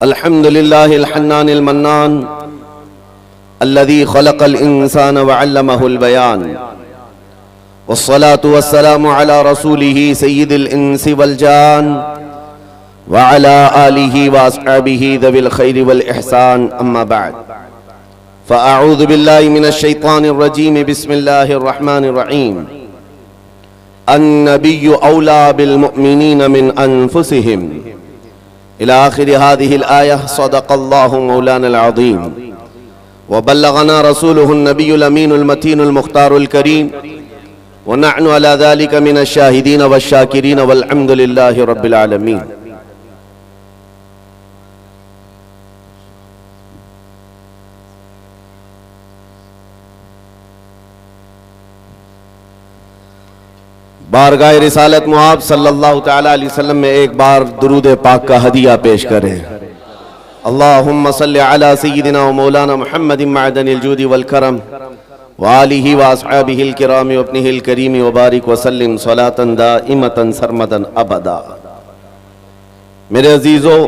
अल्हम्दुलिल्लाहिल हन्नानिल mannan अल्लज़ी खलक़ल इंसान व अल्लमहुल बयान वस्सलातु वस्सलामु अला रसूलिही सय्यिदिल इंसी वल जान व अला आलिही व अस्हाबिही ज़विल खैरि वल इहसान अम्मा बअद फ़अऊज़ु बिल्लाहि मिनश शैतानिर रजीम बिस्मिल्लाहिर रहमानिर रहीम अन्नबिय्यु औला बिल मुअमिनीन मिन अनफुसिहिम इला आखिर हादिहिल आयह सदक़ल्लाहु मौलानल अज़ीम व बल्लगना रसूलुहुन नबियुल अमीनुल मतीनुल मुख्तारुल करीम व नहनु अला ज़ालिका मिनश शाहिदीन वश्शाकिरीन वल्हम्दुलिल्लाहि रब्बिल आलमीन। बारगाह रिसालत मुआब सल्लल्लाहु तआला अलैहि वसल्लम में एक बार दुरूद पाक का हदिया पेश करें। अल्लाहुम्मा सल्लि अला सय्यिदिना व मौलाना मुहम्मदिन मअदनिल जूदि वल करम व आलिहि व अस्हाबिहिल किराम व इब्निहिल करीम व बारिक व सल्लिम सलातन दाइमतन सरमदन अबदा। मेरे अजीजों,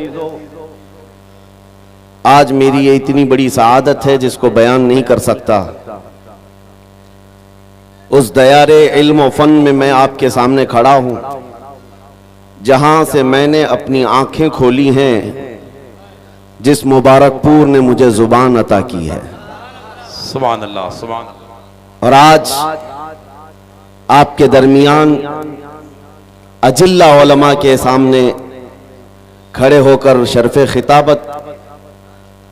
आज मेरी ये इतनी बड़ी सआदत है जिसको बयान नहीं कर सकता। उस दयारे इल्म व फन में मैं आपके सामने खड़ा हूं जहां से मैंने अपनी आंखें खोली हैं, जिस मुबारकपुर ने मुझे जुबान अता की है। सुभान अल्लाह, सुभान अल्लाह। और आज आपके दरमियान अजिल्ला उलमा के सामने खड़े होकर शर्फ़े खिताबत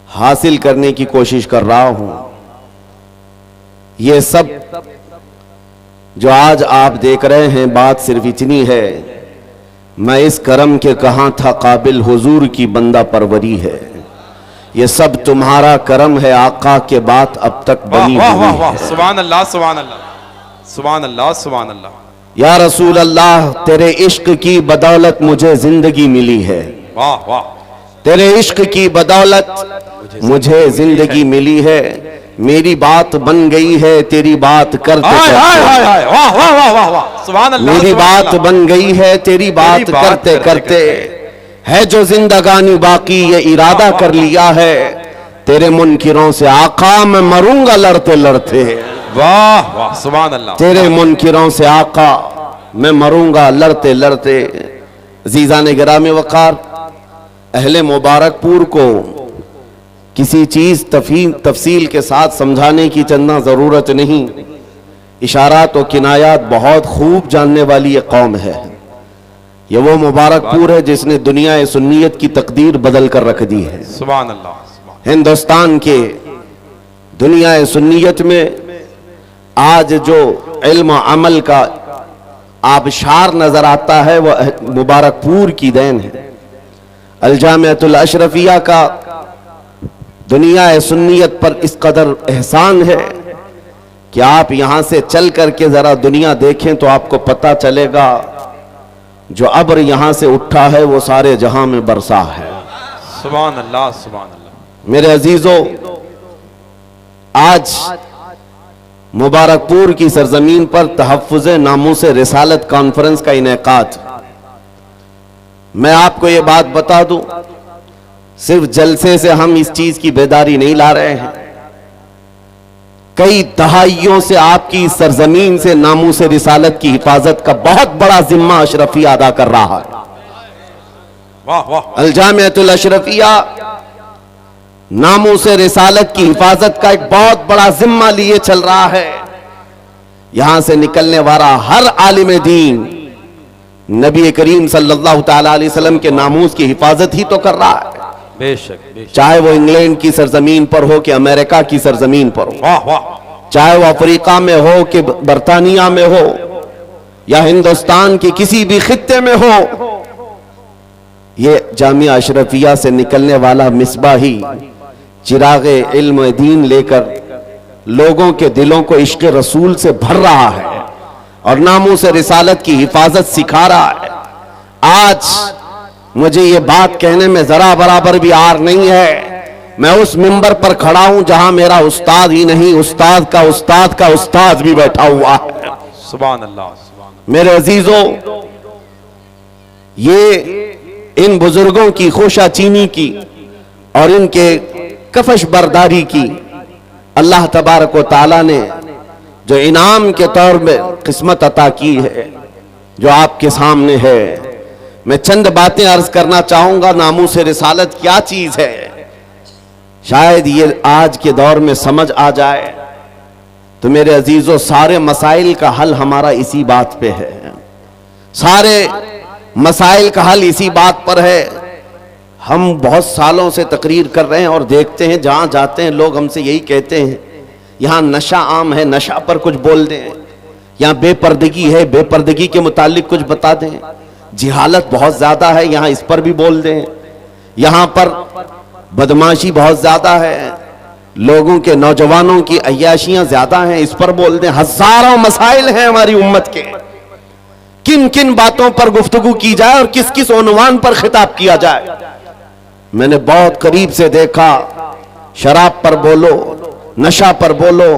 हासिल करने की कोशिश कर रहा हूं। ये सब जो आज आप देख रहे हैं, बात सिर्फ इतनी है, मैं इस करम के कहां था काबिल हुजूर की बंदा परवरी है। ये सब तुम्हारा करम है आका के बात अब तक बनी हुई है। सुभान अल्लाह, सुभान अल्लाह, सुभान अल्लाह, सुभान अल्लाह। या रसूल अल्लाह, तेरे इश्क की बदौलत मुझे जिंदगी मिली है। वाह वाह। तेरे इश्क की बदौलत मुझे जिंदगी मिली है। मेरी बात बन गई है तेरी बात करते करते। मेरी बात बन गई है तेरी बात करते करते। है जो जिंदगानी बाकी ये इरादा कर लिया है, तेरे मुनकिरों से आका मैं मरूंगा लड़ते लड़ते। वाह वाह, सुभान अल्लाह। तेरे मुनकिरों से आका मैं मरूंगा लड़ते लड़ते। अज़ीज़ान गिरामी वक़ार, अहले मुबारकपुर को किसी चीज तफसील के साथ समझाने की चंदा जरूरत नहीं। इशारात और किनायात बहुत खूब जानने वाली ये कौम है। ये वो मुबारकपुर है जिसने दुनिया सुन्नियत की तकदीर बदल कर रख दी है। सुभान अल्लाह। हिंदुस्तान के दुनिया सुन्नियत में आज जो इल्म अमल का आबशार नजर आता है वह मुबारकपुर की देन है। अल-जामिअतुल अशरफिया का दुनिया सुन्नियत पर इस कदर एहसान है कि आप यहां से चल करके जरा दुनिया देखें तो आपको पता चलेगा जो अब्र यहां से उठा है वो सारे जहां में बरसा है। सुभान अल्लाह, सुभान अल्लाह। मेरे अजीजों, आज मुबारकपुर की सरजमीन पर तहफ्फुज़ नामूस रिसालत कॉन्फ्रेंस का इनेकाद। मैं आपको ये बात बता दूं, सिर्फ जलसे से हम इस चीज की बेदारी नहीं ला रहे हैं। कई दहाइयों से आपकी सरजमीन से नामूस रिसालत की हिफाजत का बहुत बड़ा जिम्मा अशरफिया अदा कर रहा है। वाह वाह। अल-जामिअतुल अशरफिया नामूस रिसालत की हिफाजत का एक बहुत बड़ा जिम्मा लिए चल रहा है। यहां से निकलने वाला हर आलिम दीन नबी करीम सल्लल्लाहु तआला अलैहि वसल्लम के नामूस की हिफाजत ही तो कर रहा है। बेशक, बेशक। चाहे वो इंग्लैंड की सरजमीन पर हो कि अमेरिका की सरजमीन पर हो, वाह वाह। चाहे वो अफ्रीका में हो कि बरतानिया में हो या हिंदुस्तान के किसी भी खित्ते में हो, ये जामिया अशरफिया से निकलने वाला मिसबाही चिरागे इल्म दीन लेकर लोगों के दिलों को इश्क रसूल से भर रहा है और नामूस रिसालत की हिफाजत सिखा रहा है। आज मुझे ये बात कहने में जरा बराबर भी आर नहीं है। मैं उस मिंबर पर खड़ा हूं जहां मेरा उस्ताद ही नहीं, उस्ताद का उस्ताद भी बैठा हुआ है। सुभान अल्लाह, सुभान अल्लाह। मेरे अजीजों, ये इन बुजुर्गों की खोशाचीनी की और इनके कफश बरदारी की अल्लाह तबारक व तआला ने जो इनाम के तौर में किस्मत अता की है, जो आपके सामने है। मैं चंद बातें अर्ज करना चाहूंगा। नामूस रिसालत क्या चीज है, शायद ये आज के दौर में समझ आ जाए तो मेरे अजीजों, सारे मसाइल का हल हमारा इसी बात पे है। सारे मसाइल का हल इसी बात पर है। हम बहुत सालों से तकरीर कर रहे हैं और देखते हैं जहां जाते हैं लोग हमसे यही कहते हैं, यहां नशा आम है, नशा पर कुछ बोल दें, यहां बेपर्दगी है, बेपर्दगी के मुतालिक कुछ बता दें, जिहालत बहुत ज्यादा है, यहां इस पर भी बोल दें, यहां पर बदमाशी बहुत ज्यादा है, लोगों के नौजवानों की अय्याशियां ज्यादा हैं, इस पर बोल दें। हजारों मसाइल हैं हमारी उम्मत के, किन किन बातों पर गुफ्तगू की जाए और किस किस उन्वान पर खिताब किया जाए। मैंने बहुत करीब से देखा, शराब पर बोलो, नशा पर बोलो,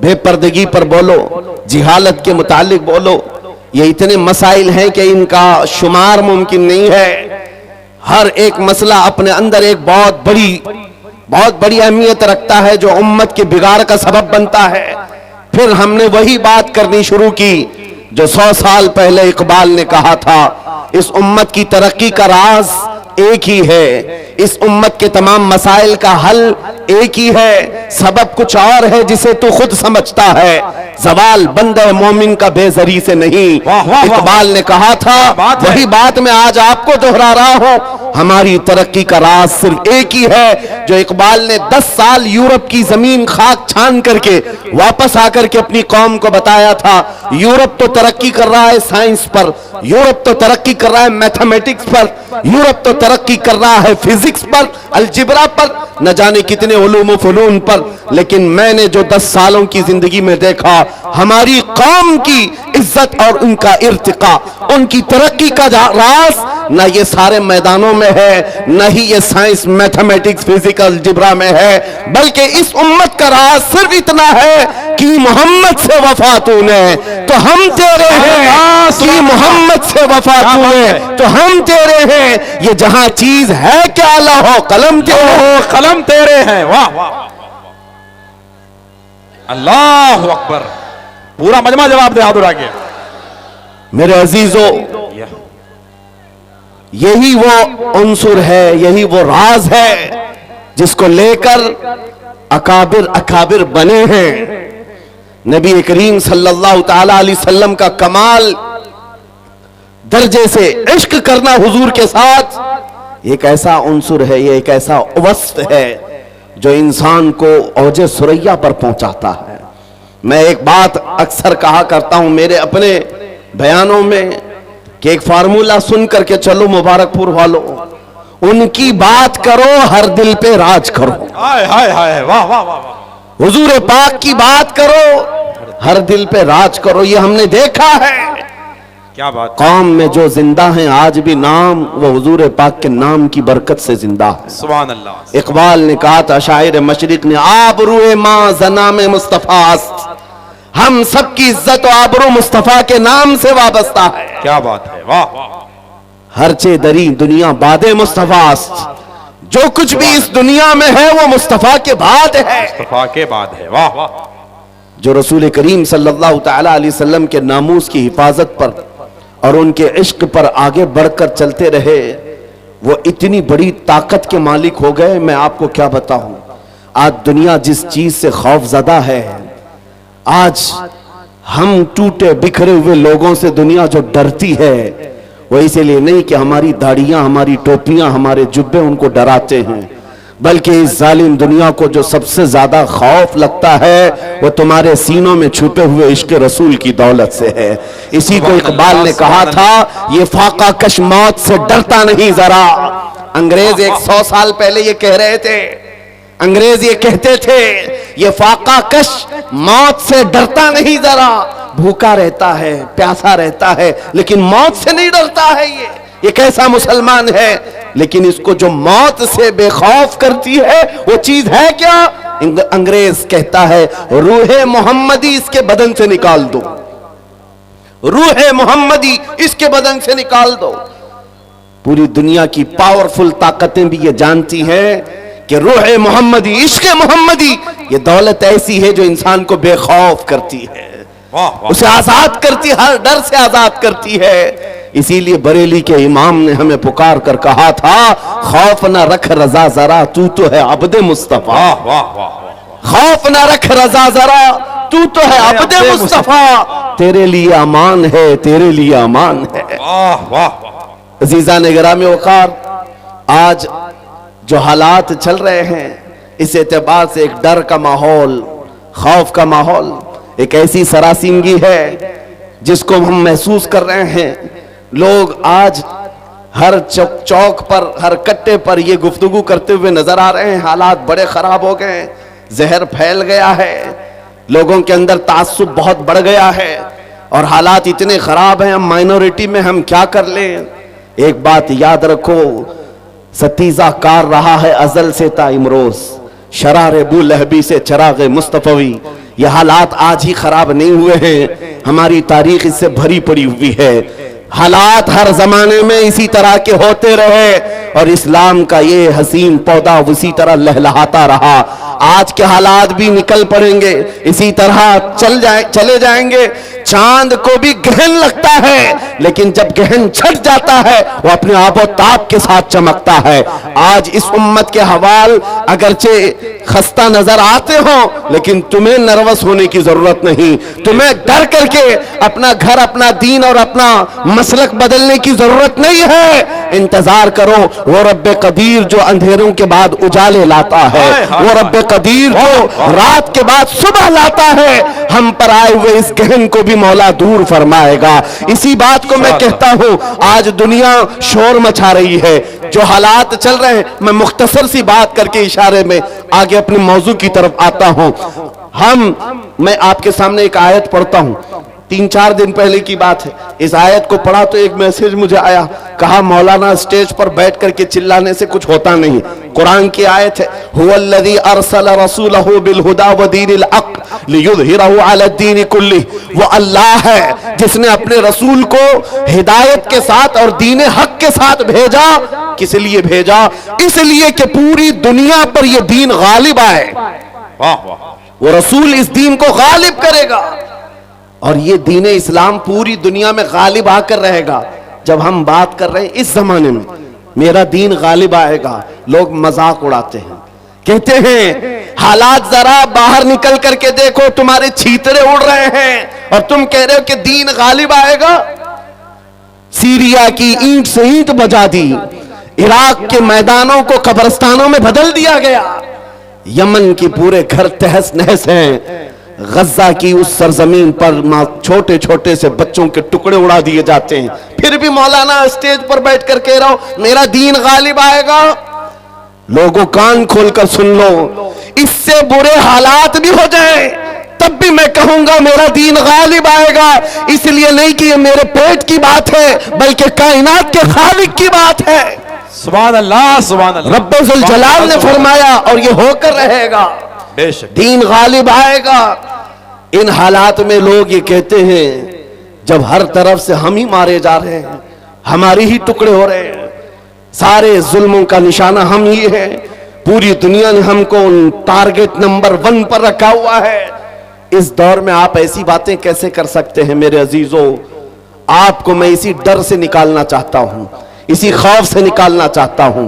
बेपर्दगी पर बोलो, जिहालत के मुतालिक बोलो, ये इतने मसाइल हैं कि इनका शुमार मुमकिन नहीं है। हर एक मसला अपने अंदर एक बहुत बड़ी अहमियत रखता है, जो उम्मत के बिगाड़ का सबब बनता है। फिर हमने वही बात करनी शुरू की जो 100 साल पहले इकबाल ने कहा था, इस उम्मत की तरक्की का राज एक ही है, इस उम्मत के तमाम मसाइल का हल एक ही है, सबब कुछ और है जिसे तू खुद समझता है, सवाल बंदे मोमिन का बेजरी से नहीं। इकबाल ने कहा था, वही बात मैं आज आपको दोहरा रहा हूं। हमारी तरक्की का राज सिर्फ एक ही है, जो इकबाल ने 10 साल यूरोप की जमीन खाक छान करके वापस आकर के अपनी कौम को बताया था। यूरोप तो तरक्की कर रहा है साइंस पर, यूरोप तो तरक्की कर रहा है मैथमेटिक्स पर, यूरोप तो तरक्की कर रहा है फिजिक्स पर, अलजिब्रा पर, न जाने कितने उलूम फुनून पर, लेकिन मैंने जो 10 सालों की जिंदगी में देखा, हमारी कौम की इज्जत और उनका इर्तिका, उनकी तरक्की का राज न ये सारे मैदानों में है, न ही ये साइंस मैथमेटिक्स फिजिक्स अलजिब्रा में है, बल्कि इस उम्मत का राज सिर्फ इतना है कि मोहम्मद से वफा तूने तो हम तेरे हैं, कि मोहम्मद से वफा तूने तो हम तेरे हैं। ये जहां चीज है क्या लाहो कलम तेरे हो, कलम तेरे हैं। वाह वाह, अल्लाह अकबर। पूरा मजमा जवाब दे हाथ उठा के। मेरे अजीजों, यही वो उन्सुर है, यही वो राज है जिसको लेकर अकाबिर बने हैं। नबी करीम सल्लल्लाहु ताला अलैहि वसल्लम का कमाल दर्जे से इश्क करना हुजूर के साथ एक ऐसा उन्सुर है, ये एक ऐसा वस्फ है जो इंसान को औजे सुरैया पर पहुंचाता है। मैं एक बात अक्सर कहा करता हूं मेरे अपने बयानों में कि एक फार्मूला सुन करके चलो मुबारकपुर वालों, उनकी बात करो हर दिल पे राज करो। हाय हाय हाय, वाह वाह वाह। हुजूर पाक की बात करो हर दिल पे राज करो। ये हमने देखा है, क्या बात। कौम में जो जिंदा हैं आज भी नाम वो हुजूर पाक के नाम की बरकत से जिंदा है। सुभान अल्लाह। इकबाल ने कहा था, शायर मशरिक ने, आबरूए मां जना में मुस्तफास्त, हम सबकी इज्जत और आबरू मुस्तफा के नाम से वाबस्ता है। क्या बात है, वाह। हरचे दरी दुनिया बादे मुस्तफास्त, जो कुछ भी इस दुनिया में है वो मुस्तफा के बाद है, मुस्तफा के बाद है। वाह वाह। जो रसूल करीम सल्लल्लाहु ताला अलैहि वसल्लम के नामूस की हिफाजत पर और उनके इश्क पर आगे बढ़कर चलते रहे, वो इतनी बड़ी ताकत के मालिक हो गए, मैं आपको क्या बताऊं। आज दुनिया जिस चीज से खौफजदा है, आज हम टूटे बिखरे हुए लोगों से दुनिया जो डरती है, वो इसीलिए नहीं कि हमारी दाढ़ियां, हमारी टोपियां, हमारे जुब्बे उनको डराते हैं, बल्कि इस जालिम दुनिया को जो सबसे ज्यादा खौफ लगता है वो तुम्हारे सीनों में छुपे हुए इश्क रसूल की दौलत से है। इसी को इकबाल ने कहा था, ये फाका कश मौत से डरता नहीं जरा। अंग्रेज 100 साल पहले ये कह रहे थे, अंग्रेज ये कहते थे, ये फाका कश मौत से डरता नहीं जरा, भूखा रहता है, प्यासा रहता है, लेकिन मौत से नहीं डरता है। ये कैसा मुसलमान है, लेकिन इसको जो मौत से बेखौफ करती है वो चीज है क्या? अंग्रेज कहता है, रूहे मोहम्मदी इसके बदन से निकाल दो, रूहे मोहम्मदी इसके बदन से निकाल दो। पूरी दुनिया की पावरफुल ताकतें भी ये जानती हैं कि रूह मोहम्मदी, इश्क मोहम्मदी, ये दौलत ऐसी है जो इंसान को बेखौफ करती है, वाह वाह उसे आजाद करती है, हर डर से आजाद करती है। इसीलिए बरेली के इमाम ने हमें पुकार कर कहा था, खौफ न रख रजा जरा, तू तो है अब्दे मुस्तफा। वाह वाह वाह वाह खौफ न रख रजा जरा, तू तो है अब्दे मुस्तफा, तेरे लिए अमान है, तेरे लिए अमान है। वाह वाह। अजीजा ने गिरामी वकार, आज जो हालात चल रहे हैं, इस एतबार से एक डर का माहौल, खौफ का माहौल, एक ऐसी सरासिंगी है जिसको हम महसूस कर रहे हैं। लोग आज हर चौक पर, हर कट्टे पर ये गुफ्तगू करते हुए नजर आ रहे हैं, हालात बड़े खराब हो गए हैं, जहर फैल गया है, लोगों के अंदर ताज्जुब बहुत बढ़ गया है और हालात इतने खराब हैं, हम माइनॉरिटी में हम क्या कर लें। एक बात याद रखो, सतीजा कार रहा है अजल से ता इमरोज, शरार बू लहबी से चराग मुस्तफवी। ये हालात आज ही खराब नहीं हुए हैं, हमारी तारीख इससे भरी पड़ी हुई है। हालात हर जमाने में इसी तरह के होते रहे और इस्लाम का ये हसीन पौधा उसी तरह लहलहाता रहा। आज के हालात भी निकल पड़ेंगे, इसी तरह चले जाएंगे। चांद को भी गहन लगता है, लेकिन जब गहन छट जाता है वो अपने आबो ताब के साथ चमकता है। आज इस उम्मत के हवाल अगरचे खस्ता नजर आते हो, लेकिन तुम्हें नर्वस होने की जरूरत नहीं, तुम्हें डर करके अपना घर, अपना दीन और अपना मसलक बदलने की जरूरत नहीं है। इंतजार करो, वो रब्बे कदीर जो अंधेरों के बाद उजाले लाता है, वो रब्बे कदीर जो रात के बाद सुबह लाता है, हम पर आए हुए इस गहन को भी मौला दूर फरमाएगा। इसी बात को मैं कहता हूं, आज दुनिया शोर मचा रही है, जो हालात चल रहे हैं, मैं मुख्तसर सी बात करके इशारे में आगे अपने मौजू की तरफ आता हूं। मैं आपके सामने एक आयत पढ़ता हूं, 3-4 दिन पहले की बात है। इस आयत को पढ़ा तो एक मैसेज मुझे आया, कहा मौलाना स्टेज पर बैठ करके चिल्लाने से कुछ होता नहीं। कुरान की आयत है, हुवल्लज़ी अरसला रसूलहु बिल हुदा व दीनिल हक़ लियुज़हिरहु अला दीनि कुल्ली। वो अल्लाह है जिसने अपने रसूल को हिदायत के साथ और दीन हक के साथ भेजा। किस लिए भेजा? इसलिए कि पूरी दुनिया पर यह दीन गालिब आए। वाह वाह। वो रसूल इस दीन को गालिब करेगा और ये दीन इस्लाम पूरी दुनिया में गालिब आकर रहेगा। जब हम बात कर रहे हैं इस जमाने में मेरा दीन गालिब आएगा, लोग मजाक उड़ाते हैं, कहते हैं हालात जरा बाहर निकल करके देखो, तुम्हारे छीतरे उड़ रहे हैं और तुम कह रहे हो कि दीन गालिब आएगा। सीरिया की ईंट से ईंट बजा दी, इराक के मैदानों को कब्रिस्तानों में बदल दिया गया, यमन की पूरे घर तहस नहस हैं, गज्जा की उस सरजमीन पर छोटे छोटे से बच्चों के टुकड़े उड़ा दिए जाते हैं, फिर भी मौलाना स्टेज पर बैठ कर कह रहा हूं मेरा दीन गालिब आएगा। लोगों कान खोलकर सुन लो, इससे बुरे हालात भी हो जाए तब भी मैं कहूंगा मेरा दीन गालिब आएगा। इसलिए नहीं कि ये मेरे पेट की बात है, बल्कि कायनात के खालिक की बात है। सुभान अल्लाह, सुभान अल्लाह। रब्बुल जलाल ने फरमाया और ये होकर रहेगा, बेशक दीन गालिब आएगा। इन हालात में लोग ये कहते हैं, जब हर तरफ से हम ही मारे जा रहे हैं, हमारे ही टुकड़े हो रहे हैं, सारे जुल्मों का निशाना हम ही है, पूरी दुनिया ने हमको टारगेट नंबर 1 पर रखा हुआ है। इस दौर में आप ऐसी बातें कैसे कर सकते हैं? मेरे अजीजों, आपको मैं इसी डर से निकालना चाहता हूं, इसी खौफ से निकालना चाहता हूं।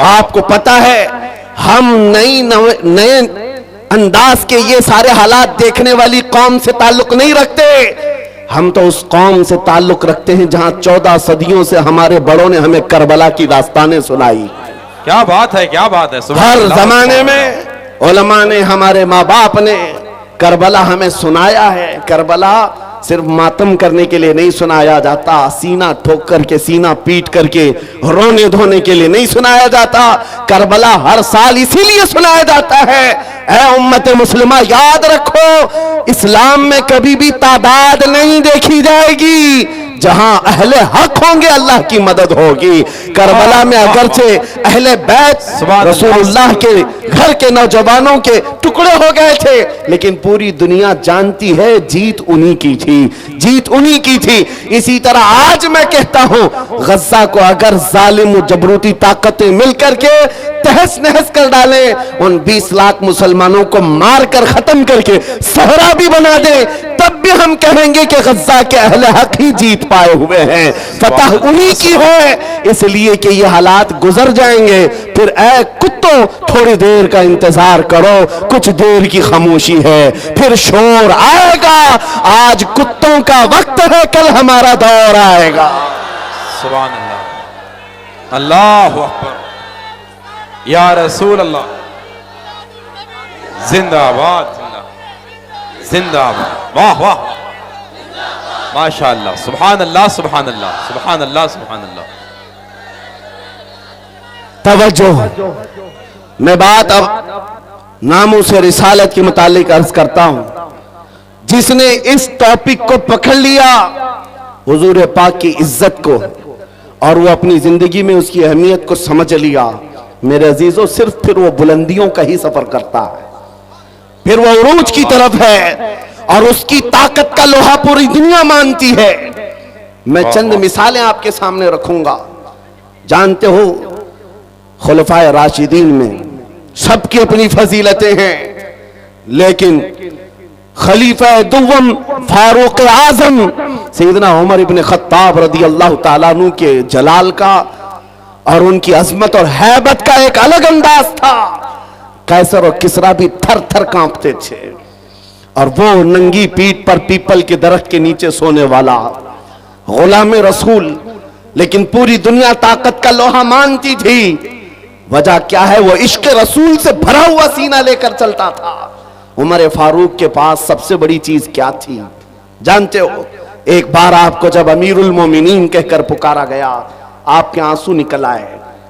आपको पता है हम नए अंदाज के ये सारे हालात देखने वाली कौम से ताल्लुक नहीं रखते, हम तो उस कौम से ताल्लुक रखते हैं जहां 14 सदियों से हमारे बड़ों ने हमें करबला की दास्तानें सुनाई। क्या बात है, क्या बात है। हर जमाने में उलमा ने, हमारे माँ बाप ने करबला हमें सुनाया है। करबला सिर्फ मातम करने के लिए नहीं सुनाया जाता, सीना ठोक करके, सीना पीट करके रोने धोने के लिए नहीं सुनाया जाता। करबला हर साल इसीलिए सुनाया जाता है, ऐ उम्मत मुस्लिमा याद रखो, इस्लाम में कभी भी तादाद नहीं देखी जाएगी, जहां अहले हक होंगे अल्लाह की मदद होगी। करबला में अगरचे अहले बैत रसूलुल्लाह के घर के नौजवानों के टुकड़े हो गए थे, लेकिन पूरी दुनिया जानती है जीत उन्हीं की थी, जीत उन्हीं की थी। इसी तरह आज मैं कहता हूं, गज्जा को अगर जालिम जबरूती ताकतें मिलकर के तहस नहस कर डालें, उन 20 लाख मुसलमानों को मारकर खत्म करके सहरा भी बना दे, तब भी हम कहेंगे कि गज्जा के अहले हक ही जीत पाए हुए हैं, फतह उन्हीं की है। इसलिए कि ये हालात गुजर जाएंगे, फिर ऐ कुत्तों थोड़ी देर का इंतजार करो, कुछ देर की खामोशी है, फिर शोर आएगा। आज कुत्तों का वक्त है, कल हमारा दौर आएगा। सुभान अल्लाह, अल्लाहु अकबर, या रसूल अल्लाह, जिंदाबाद जिंदाबाद, वाह वाह, माशाअल्लाह, सुभान अल्लाह सुभान अल्लाह सुभान अल्लाह सुभान अल्लाह। तवज्जो, मैं बात अब नामों से रिसालत के मुतालिक अर्ज करता हूं। जिसने इस टॉपिक को पकड़ लिया, हुजूर पाक की इज्जत को, और वो अपनी जिंदगी में उसकी अहमियत को समझ लिया, मेरे अजीजों, सिर्फ फिर वो बुलंदियों का ही सफर करता है, फिर वो उरूज की तरफ है, और उसकी ताकत का लोहा पूरी दुनिया मानती है। मैं चंद मिसालें आपके सामने रखूंगा। जानते हो, खुलफाए राशिदीन में सबकी अपनी फजीलतें हैं, लेकिन खलीफा दुव्वम फारूक आजम सैयदना उमर इब्न खत्ताब रदी अल्लाह ताला अन्हु के जलाल का और उनकी अजमत और हैबत का एक अलग अंदाज था। कैसर और किसरा भी थर थर कांपते थे, और वो नंगी पीठ पर पीपल के दरख्त के नीचे सोने वाला गुलाम रसूल, लेकिन पूरी दुनिया ताकत का लोहा मानती थी। वजह क्या है? वो इश्क रसूल से भरा हुआ सीना लेकर चलता था। उमर फारूक के पास सबसे बड़ी चीज क्या थी जानते हो? एक बार आपको जब अमीरुल मोमिनीन कहकर पुकारा गया, आपके आंसू निकल आए।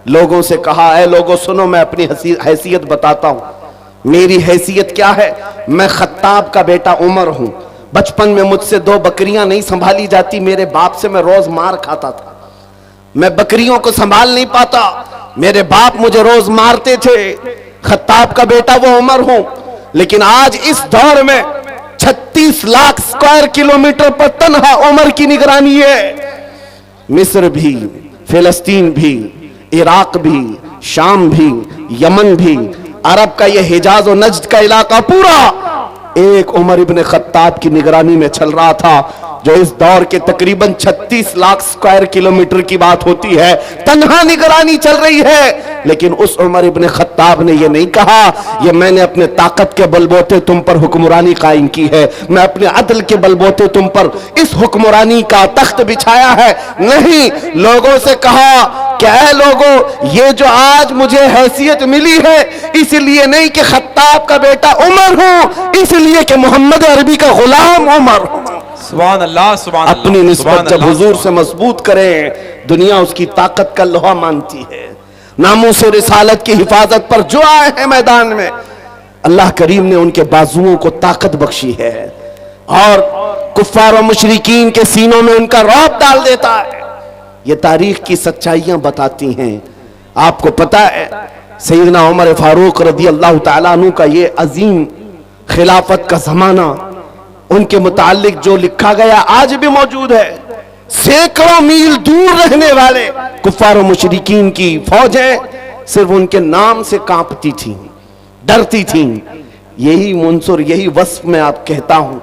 लोगों से कहा, ऐ लोगों सुनो, मैं अपनी हैसियत बताता हूं। मेरी हैसियत क्या है? मैं खत्ताब का बेटा उमर हूं। बचपन में मुझसे 2 बकरियां नहीं संभाली जाती, मेरे बाप से मैं रोज मार खाता था। मैं बकरियों को संभाल नहीं पाता, मेरे बाप मुझे रोज मारते थे। खत्ताब का बेटा वो उमर हूं, लेकिन आज इस दौर में 36 लाख स्क्वायर किलोमीटर पर तन्हा उमर की निगरानी है। मिस्र भी, फिलिस्तीन भी, इराक भी, शाम भी, यमन भी, अरब का यह हिजाज और नज्द का इलाका पूरा एक उमर इब्न खत्ताब की निगरानी में चल रहा था, जो इस दौर के तकरीबन 36 लाख स्क्वायर किलोमीटर की बात होती है। तन्हा निगरानी चल रही है, लेकिन उस उमर इब्न खत्ताब ने यह नहीं कहा, यह मैंने अपने ताकत के बलबोते तुम पर हुक्मरानी कायम की है, मैं अपने अदल के बलबोते तुम पर इस हुक्मरानी का तख्त बिछाया है। नहीं, लोगों से कहा, क्या है लोगों, ये जो आज मुझे हैसियत मिली है इसलिए नहीं कि खत्ताब का बेटा उमर हूं, इसलिए कि मोहम्मद अरबी का गुलाम उमर हूं। सुभान अल्लाह सुभान अल्लाह। अपनी निस्बत जब हुजूर से मजबूत करें, दुनिया उसकी ताकत का लोहा मानती है। नामों से रिसालत की हिफाजत पर जो आए हैं मैदान में, अल्लाह करीम ने उनके बाजुओं को ताकत बख्शी है, और कुफ्फार और मुशरिकीन के सीनों में उनका रौब डाल देता है। ये तारीख की सच्चाइयां बताती हैं। आपको पता है, सैयदना उमर फारूक रदी अल्लाह ताला अन्हु का ये अजीम खिलाफत का जमाना, उनके मुतालिक जो लिखा गया आज भी मौजूद है। सैकड़ों मील दूर रहने वाले कुफ्फार और मुशरिकीन की फौजें सिर्फ उनके नाम से कांपती थीं, डरती थीं। यही मुंसुर, यही वस्फ में आप कहता हूं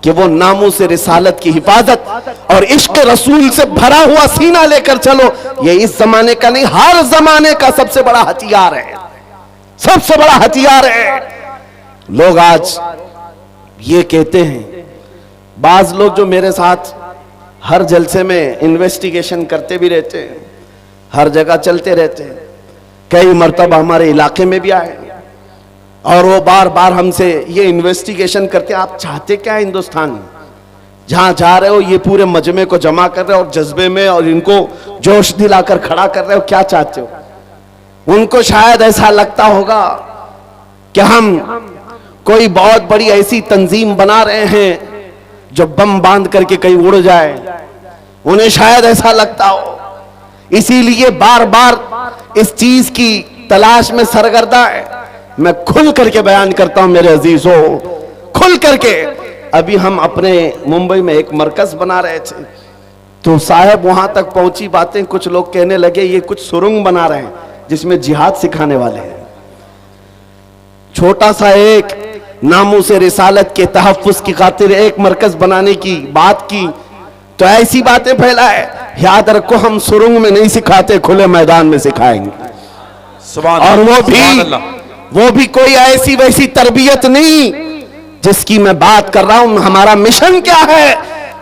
कि वो नामों से रिसालत की हिफाजत और इश्क रसूल से भरा हुआ सीना लेकर चलो, ये इस जमाने का नहीं, हर जमाने का सबसे बड़ा हथियार है, सबसे बड़ा हथियार है। लोग आज ये कहते हैं, बाज लोग जो मेरे साथ हर जलसे में इन्वेस्टिगेशन करते भी रहते हैं, हर जगह चलते रहते हैं, कई मर्तबा हमारे इलाके में भी आए, और वो बार बार हमसे ये इन्वेस्टिगेशन करते, आप चाहते क्या हिंदुस्तान में? जहां जा रहे हो ये पूरे मजमे को जमा कर रहे हो और जज्बे में और इनको जोश दिलाकर खड़ा कर रहे हो, क्या चाहते हो? उनको शायद ऐसा लगता होगा कि हम कोई बहुत बड़ी ऐसी तंजीम बना रहे हैं जो बम बांध करके कहीं उड़ जाए, उन्हें शायद ऐसा लगता हो, इसीलिए बार बार इस चीज की तलाश में सरगर्दा है। मैं खुल करके बयान करता हूं मेरे अजीजों, खुल करके। अभी हम अपने मुंबई में एक मरकज बना रहे थे, तो साहब वहां तक पहुंची बातें, कुछ लोग कहने लगे ये कुछ सुरंग बना रहे हैं जिसमें जिहाद सिखाने वाले हैं। छोटा सा एक नामूस रिसालत के तहफ्फुज की खातिर एक मरकज बनाने की बात की, तो ऐसी बातें फैलाए। याद रखो, हम सुरंग में नहीं सिखाते, खुले मैदान में सिखाएंगे। और वो भी कोई ऐसी वैसी तरबियत नहीं जिसकी मैं बात कर रहा हूं। हमारा मिशन क्या है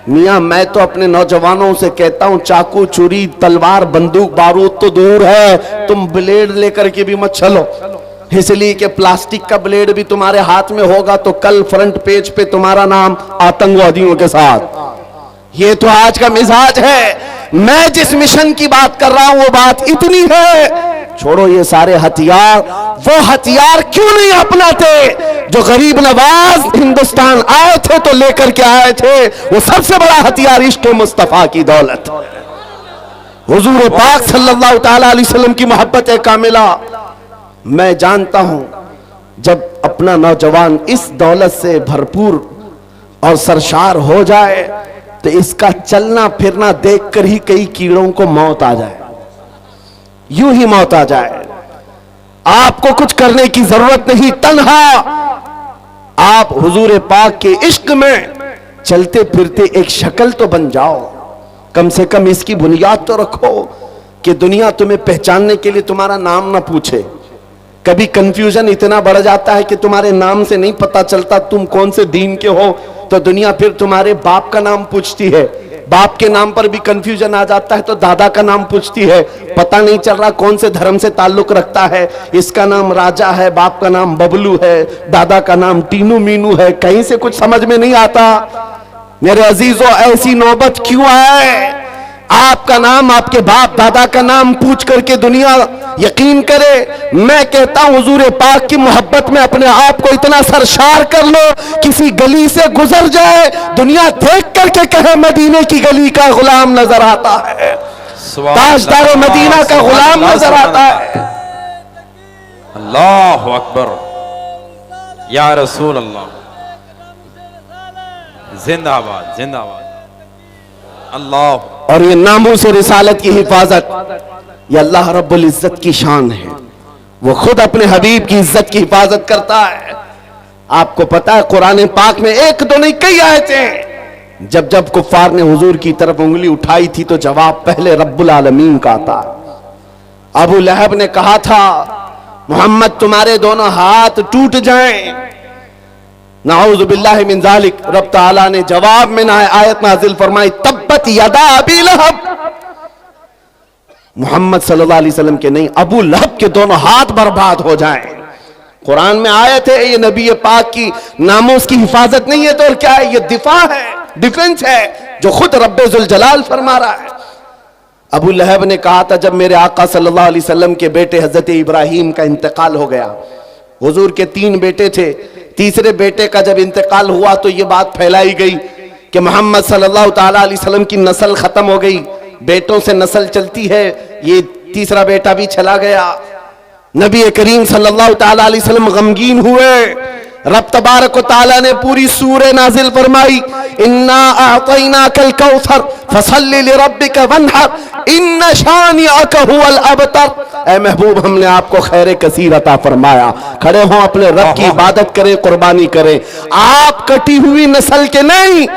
मियां? मैं तो अपने नौजवानों से कहता हूं, चाकू छुरी तलवार बंदूक बारूद तो दूर है, तुम ब्लेड लेकर के भी मत चलो, इसलिए कि प्लास्टिक का ब्लेड भी तुम्हारे हाथ में होगा तो कल फ्रंट पेज पे तुम्हारा नाम आतंकवादियों के साथ। ये तो आज का मिजाज है। मैं जिस मिशन की बात कर रहा हूं वो बात इतनी है, छोड़ो ये सारे हथियार, वो हथियार क्यों नहीं अपनाते जो गरीब नवाज हिंदुस्तान आए थे तो लेकर के आए थे। वो सबसे बड़ा हथियार इश्क मुस्तफा की दौलत, हुजूर पाक सल्लल्लाहु तआला अलैहि वसल्लम की मोहब्बत कामिला। मैं जानता हूं जब अपना नौजवान इस दौलत से भरपूर और सरशार हो जाए तो इसका चलना फिरना देखकर ही कई कीड़ों को मौत आ जाए, यूं ही मौत आ जाए। आपको कुछ करने की जरूरत नहीं, तन्हा आप हुजूर पाक के इश्क में चलते फिरते एक शक्ल तो बन जाओ, कम से कम इसकी बुनियाद तो रखो कि दुनिया तुम्हें पहचानने के लिए तुम्हारा नाम ना पूछे। कभी कंफ्यूजन इतना बढ़ जाता है कि तुम्हारे नाम से नहीं पता चलता तुम कौन से दीन के हो, तो दुनिया फिर तुम्हारे बाप का नाम पूछती है। बाप के नाम पर भी कंफ्यूजन आ जाता है तो दादा का नाम पूछती है, पता नहीं चल रहा कौन से धर्म से ताल्लुक रखता है। इसका नाम राजा है, बाप का नाम बबलू है, दादा का नाम टीनू मीनू है, कहीं से कुछ समझ में नहीं आता। मेरे अजीजों, ऐसी नौबत क्यों आए? आपका नाम, आपके बाप दादा का नाम पूछ करके दुनिया यकीन करे। मैं कहता हूं हुजूर पाक की मोहब्बत में अपने आप को इतना सरशार कर लो, किसी गली से गुजर जाए दुनिया देख करके कहे मदीने की गली का गुलाम नजर आता है, ताजदार मदीना का गुलाम नजर आता है। अल्लाह अकबर, या रसूल अल्लाह, जिंदाबाद जिंदाबाद अल्लाह। और ये नामूस रिसालत की हिफाजत ये अल्लाह रब्बुल इज्जत की शान है, वो खुद अपने हबीब की इज्जत की हिफाजत करता है। आपको पता है कुरान पाक में एक दो नहीं कई आयतें, जब जब कुफ्फार ने हुजूर की तरफ उंगली उठाई थी तो जवाब पहले रब्बुल आलमीन का था। अबू लहब ने कहा था मोहम्मद तुम्हारे दोनों हाथ टूट जाएं, नाऊज़ु बिल्लाहि मिन ज़ालिक। रब ताला ने जवाब में आयत नाजिल फरमाई तब्बत यदा अबी लहब। मोहम्मद सल्लल्लाहु अलैहि वसल्लम के नहीं, अबू लहब के दोनों हाथ बर्बाद हो जाएं। कुरान में आयत है, ये नबी पाक की नामोस की हिफाजत नहीं है तो और क्या है? ये दिफा है, डिफेंस है जो खुद रब्बे जुल जलाल फरमा रहा है। अबू लहब ने कहा था जब मेरे आका सल्लल्लाहु अलैहि वसल्लम के बेटे हजरत इब्राहिम का इंतकाल हो गया, हुजूर के 3 बेटे थे, तीसरे बेटे का जब इंतकाल हुआ तो ये बात फैलाई गई कि मोहम्मद सल्लल्लाहु ताला अलैहि वसल्लम की नस्ल खत्म हो गई, बेटों से नस्ल चलती है, ये तीसरा बेटा भी चला गया। नबी करीम सल्लल्लाहु ताला अलैहि वसल्लम गमगीन हुए। रब तबारक व तआला ने पूरी सूरह नाजिल फरमाई, इन्ना अअतैनाकल कौसर फसल्लि लिरब्बिका वन्हर इन्न शानिअका हुवल अबतर। ए महबूब, हमने आपको खैर कसीर अता फरमाया, खड़े हो अपने रब की इबादत करें, कुर्बानी करें। आप कटी हुई नस्ल के नहीं,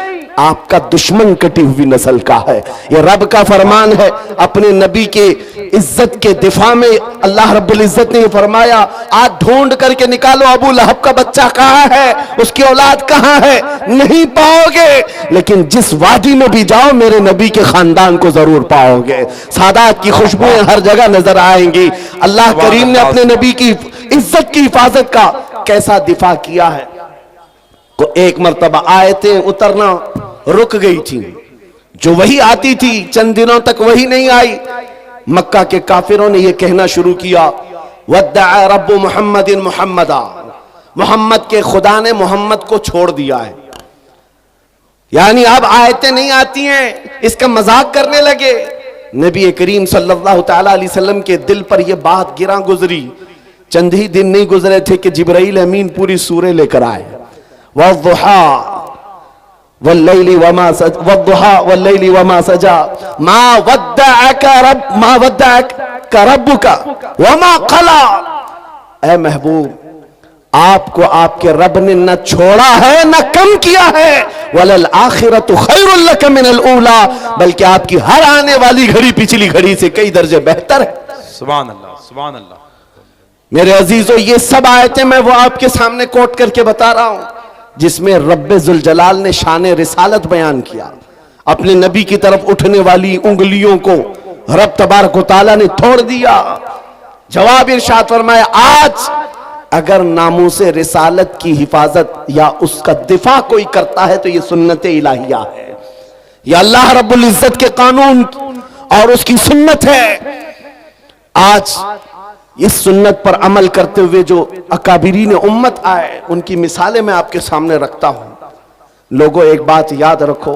आपका दुश्मन कटी हुई नस्ल का है। ये रब का फरमान है। अपने नबी के इज्जत के दिफा में अल्लाह रब्बुल इज्जत ने फरमाया, आज ढूंढ करके निकालो अबू लहब का बच्चा कहां है, उसकी औलाद कहां है, नहीं पाओगे। लेकिन जिस वादी में भी जाओ मेरे नबी के खानदान को जरूर पाओगे। सादात की खुशबुएं हर जगह नजर आएंगी। अल्लाह करीम ने अपने नबी की इज्जत की हिफाजत का कैसा दिफा किया है। तो एक मर्तबा आयतें उतरना रुक गई थी, जो वही आती थी चंद दिनों तक वही नहीं आई। मक्का के काफिरों ने यह कहना शुरू किया, वद्दअ रब्बु मुहम्मदिन मुहम्मदा, मोहम्मद के खुदा ने मोहम्मद को छोड़ दिया है। यानी अब आयतें नहीं आती हैं, इसका मजाक करने लगे। नबी करीम सल्लल्लाहु ताला अलैहि वसल्लम के दिल पर यह बात गिरा गुजरी। चंद ही दिन नहीं गुजरे थे कि जिब्राइल अमीन पूरी सूरह लेकर आए। वद्दुहा वल्लैलि वमा सजा मा वद्दअका रब्बुका वमा क़ला। ऐ महबूब, आपको आपके रब ने न छोड़ा है न कम किया है। वलल आखिरतु खैरुल लक मिनल ऊला, बल्कि आपकी हर आने वाली घड़ी पिछली घड़ी से कई दर्जे बेहतर है। सुभान अल्लाह, सुभान अल्लाह। मेरे अजीजों, ये सब आयतें मैं वो आपके सामने कोट करके बता रहा हूं जिसमें रब्बे जुल जलाल ने शान रिसालत बयान किया। अपने नबी की तरफ उठने वाली उंगलियों को रब तबारक व तआला ने तोड़ दिया। जवाब इरशाद फरमाया, आज अगर नामूसे रिसालत की हिफाजत या उसका दिफा कोई करता है तो ये सुन्नत इलाहिया है, या अल्लाह रब्बुल इज्जत के कानून और उसकी सुन्नत है। आज इस सुन्नत पर अमल करते हुए जो अकाबिरीन उम्मत आए, उनकी मिसालें मैं आपके सामने रखता हूं। लोगों, एक बात याद रखो,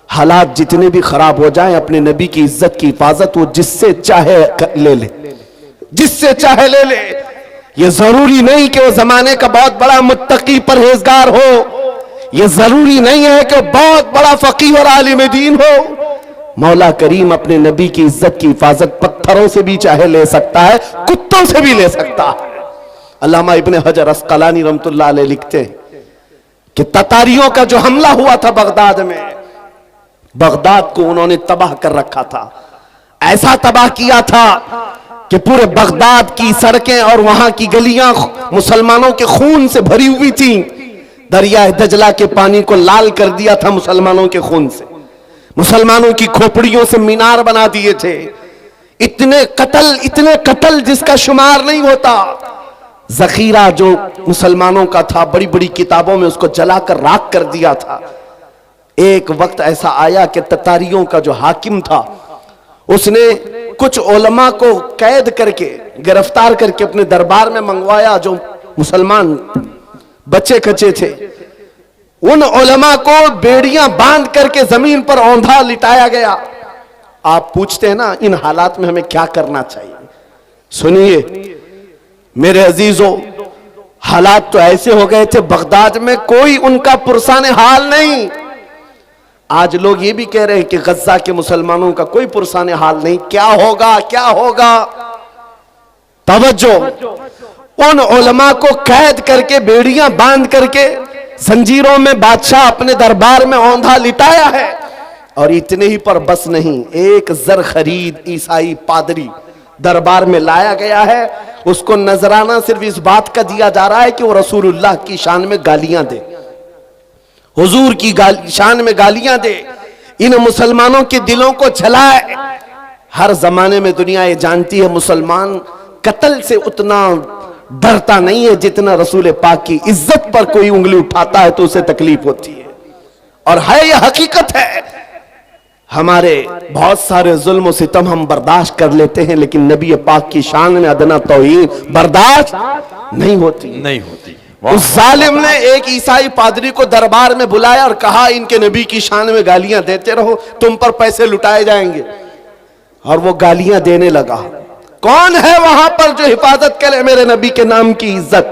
हालात जितने भी खराब हो जाएं, अपने नबी की इज्जत की हिफाजत वो जिससे चाहे ले ले, जिससे चाहे ले ले। ये जरूरी नहीं कि वो जमाने का बहुत बड़ा मुत्तकी परहेजगार हो, ये जरूरी नहीं है कि बहुत बड़ा फकीह और आलिम दीन हो। मौला करीम अपने नबी की इज्जत की हिफाजत पत्थरों से भी चाहे ले सकता है, कुत्तों से भी ले सकता है। अल्लामा इब्ने हजर अस्कलानी रहमतुल्लाह अलैह लिखते हैं कि ततारियों का जो हमला हुआ था बगदाद में, बगदाद को उन्होंने तबाह कर रखा था। ऐसा तबाह किया था कि पूरे बगदाद की सड़कें और वहां की गलियां मुसलमानों के खून से भरी हुई थी। दरिया दजला के पानी को लाल कर दिया था मुसलमानों के खून से। मुसलमानों की खोपड़ियों से मीनार बना दिए थे। इतने कत्ल जिसका शुमार नहीं होता। जखीरा जो मुसलमानों का था, बड़ी बड़ी किताबों में उसको जलाकर राख कर दिया था। एक वक्त ऐसा आया कि ततारियों का जो हाकिम था, उसने कुछ उलमा को कैद करके, गिरफ्तार करके अपने दरबार में मंगवाया जो मुसलमान बच्चे कच्चे थे। उन उलमा को बेड़ियां बांध करके जमीन पर औंधा लिटाया गया। आप पूछते हैं ना, इन हालात में हमें क्या करना चाहिए? सुनिए मेरे अजीजों, हालात तो ऐसे हो गए थे बगदाद में, कोई उनका पुरसाने हाल नहीं। आज लोग ये भी कह रहे हैं कि गज्जा के मुसलमानों का कोई पुरसाने हाल नहीं। क्या होगा, क्या होगा? तवज्जो, उन उलमा को कैद करके, बेड़ियां बांध करके, जंजीरों में बादशाह अपने दरबार में औंधा लिटाया है। और इतने ही पर बस नहीं, एक जर खरीद ईसाई पादरी दरबार में लाया गया है। उसको नजराना सिर्फ इस बात का दिया जा रहा है कि वो रसूलुल्लाह की शान में गालियां दे, हुजूर की शान में गालियां दे, इन मुसलमानों के दिलों को जलाए। हर जमाने में दुनिया ये जानती है, मुसलमान कत्ल से उतना डरता नहीं है जितना रसूल पाक की इज्जत पर कोई उंगली उठाता है तो उसे तकलीफ होती है। और है यह हकीकत है। हमारे बहुत सारे जुल्म और सितम हम बर्दाश्त कर लेते हैं, लेकिन नबी पाक की शान में अदना तौहीन बर्दाश्त नहीं होती। उस जालिम ने एक ईसाई पादरी को दरबार में बुलाया और कहा, इनके नबी की शान में गालियां देते रहो, तुम पर पैसे लुटाए जाएंगे। और वो गालियां देने लगा। कौन है वहां पर जो हिफाजत करे मेरे नबी के नाम की इज्जत?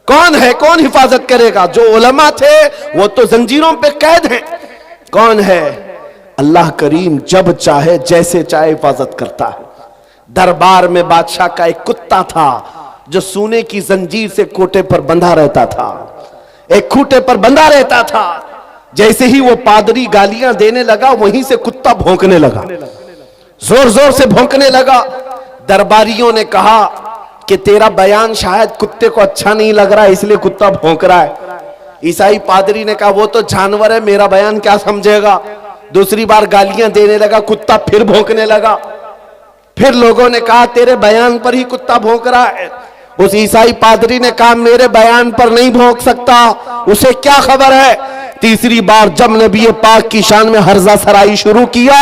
कौन है, कौन हिफाजत करेगा? जो उलमा थे वो तो जंजीरों पे कैद हैं। कौन है? अल्लाह करीम जब चाहे जैसे चाहे हिफाजत करता है। दरबार में बादशाह का एक कुत्ता था जो सोने की जंजीर से कोटे पर बंधा रहता था, एक खूटे पर बंधा रहता था। जैसे ही वो पादरी गालियां देने लगा, वहीं से कुत्ता भौंकने लगा, जोर जोर से भौंकने लगा। दरबारियों ने कहा कि तेरा बयान शायद कुत्ते को अच्छा नहीं लग रहा है, इसलिए कुत्ता भौंक रहा है। ईसाई पादरी ने कहा, वो तो जानवर है, मेरा बयान क्या समझेगा? दूसरी बार गालियां देने लगा, कुत्ता फिर भौंकने लगा। फिर लोगों ने कहा, तेरे बयान पर ही कुत्ता भौंक रहा है। उस ईसाई पादरी ने कहा, मेरे बयान पर नहीं भौंक सकता, उसे क्या खबर है तीसरी बार जब नबी पाक की शान में हर्जा सराई शुरू किया,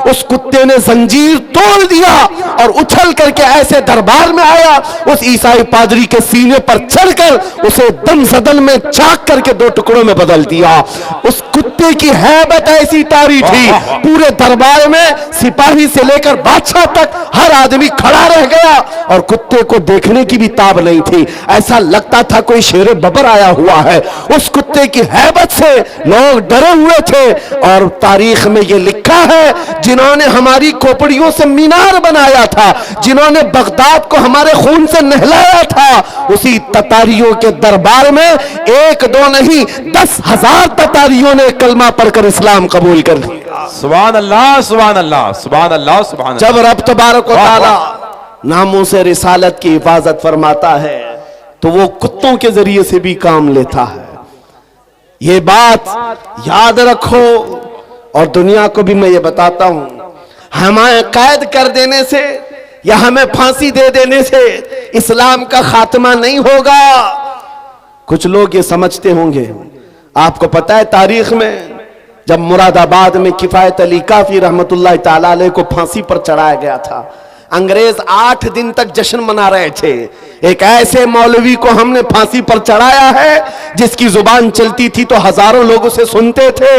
उस कुत्ते ने जंजीर तोड़ दिया और उछल करके ऐसे दरबार में आया, उस ईसाई पादरी के सीने पर चढ़कर उसे दम सदन में चाक करके 2 टुकड़ों में बदल दिया। उस कुत्ते की हैबत ऐसी तारी थी, पूरे दरबार में सिपाही से लेकर बादशाह तक हर आदमी खड़ा रह गया और कुत्ते को देखने की भी ताब नहीं थी। ऐसा लगता था कोई शेर बबर आया हुआ है। उस कुत्ते की हैबत से लोग डरे हुए थे और तारीख में यह लिखा है, जिन्होंने हमारी खोपड़ियों से मीनार बनाया था, जिन्होंने बगदाद को हमारे खून से नहलाया था, उसी ततारियों के दरबार में 1-2 नहीं 10,000 ततारियों ने कलमा पढ़कर इस्लाम कबूल कर लिया। सुभान अल्लाह, सुभान अल्लाह, सुभान अल्लाह, सुभान अल्लाह। जब रब तबारक व तआला नामों से रिसालत की हिफाजत फरमाता है तो वो कुत्तों के जरिए से भी काम लेता है। ये बात याद रखो और दुनिया को भी मैं ये बताता हूं, हमें कैद कर देने से या हमें फांसी दे देने से इस्लाम का खात्मा नहीं होगा। कुछ लोग ये समझते होंगे, आपको पता है तारीख में जब मुरादाबाद में किफायत अली काफी रहमतुल्लाह ताला अलैह को फांसी पर चढ़ाया गया था, अंग्रेज 8 दिन तक जश्न मना रहे थे। एक ऐसे मौलवी को हमने फांसी पर चढ़ाया है जिसकी जुबान चलती थी तो हजारों लोग उसे सुनते थे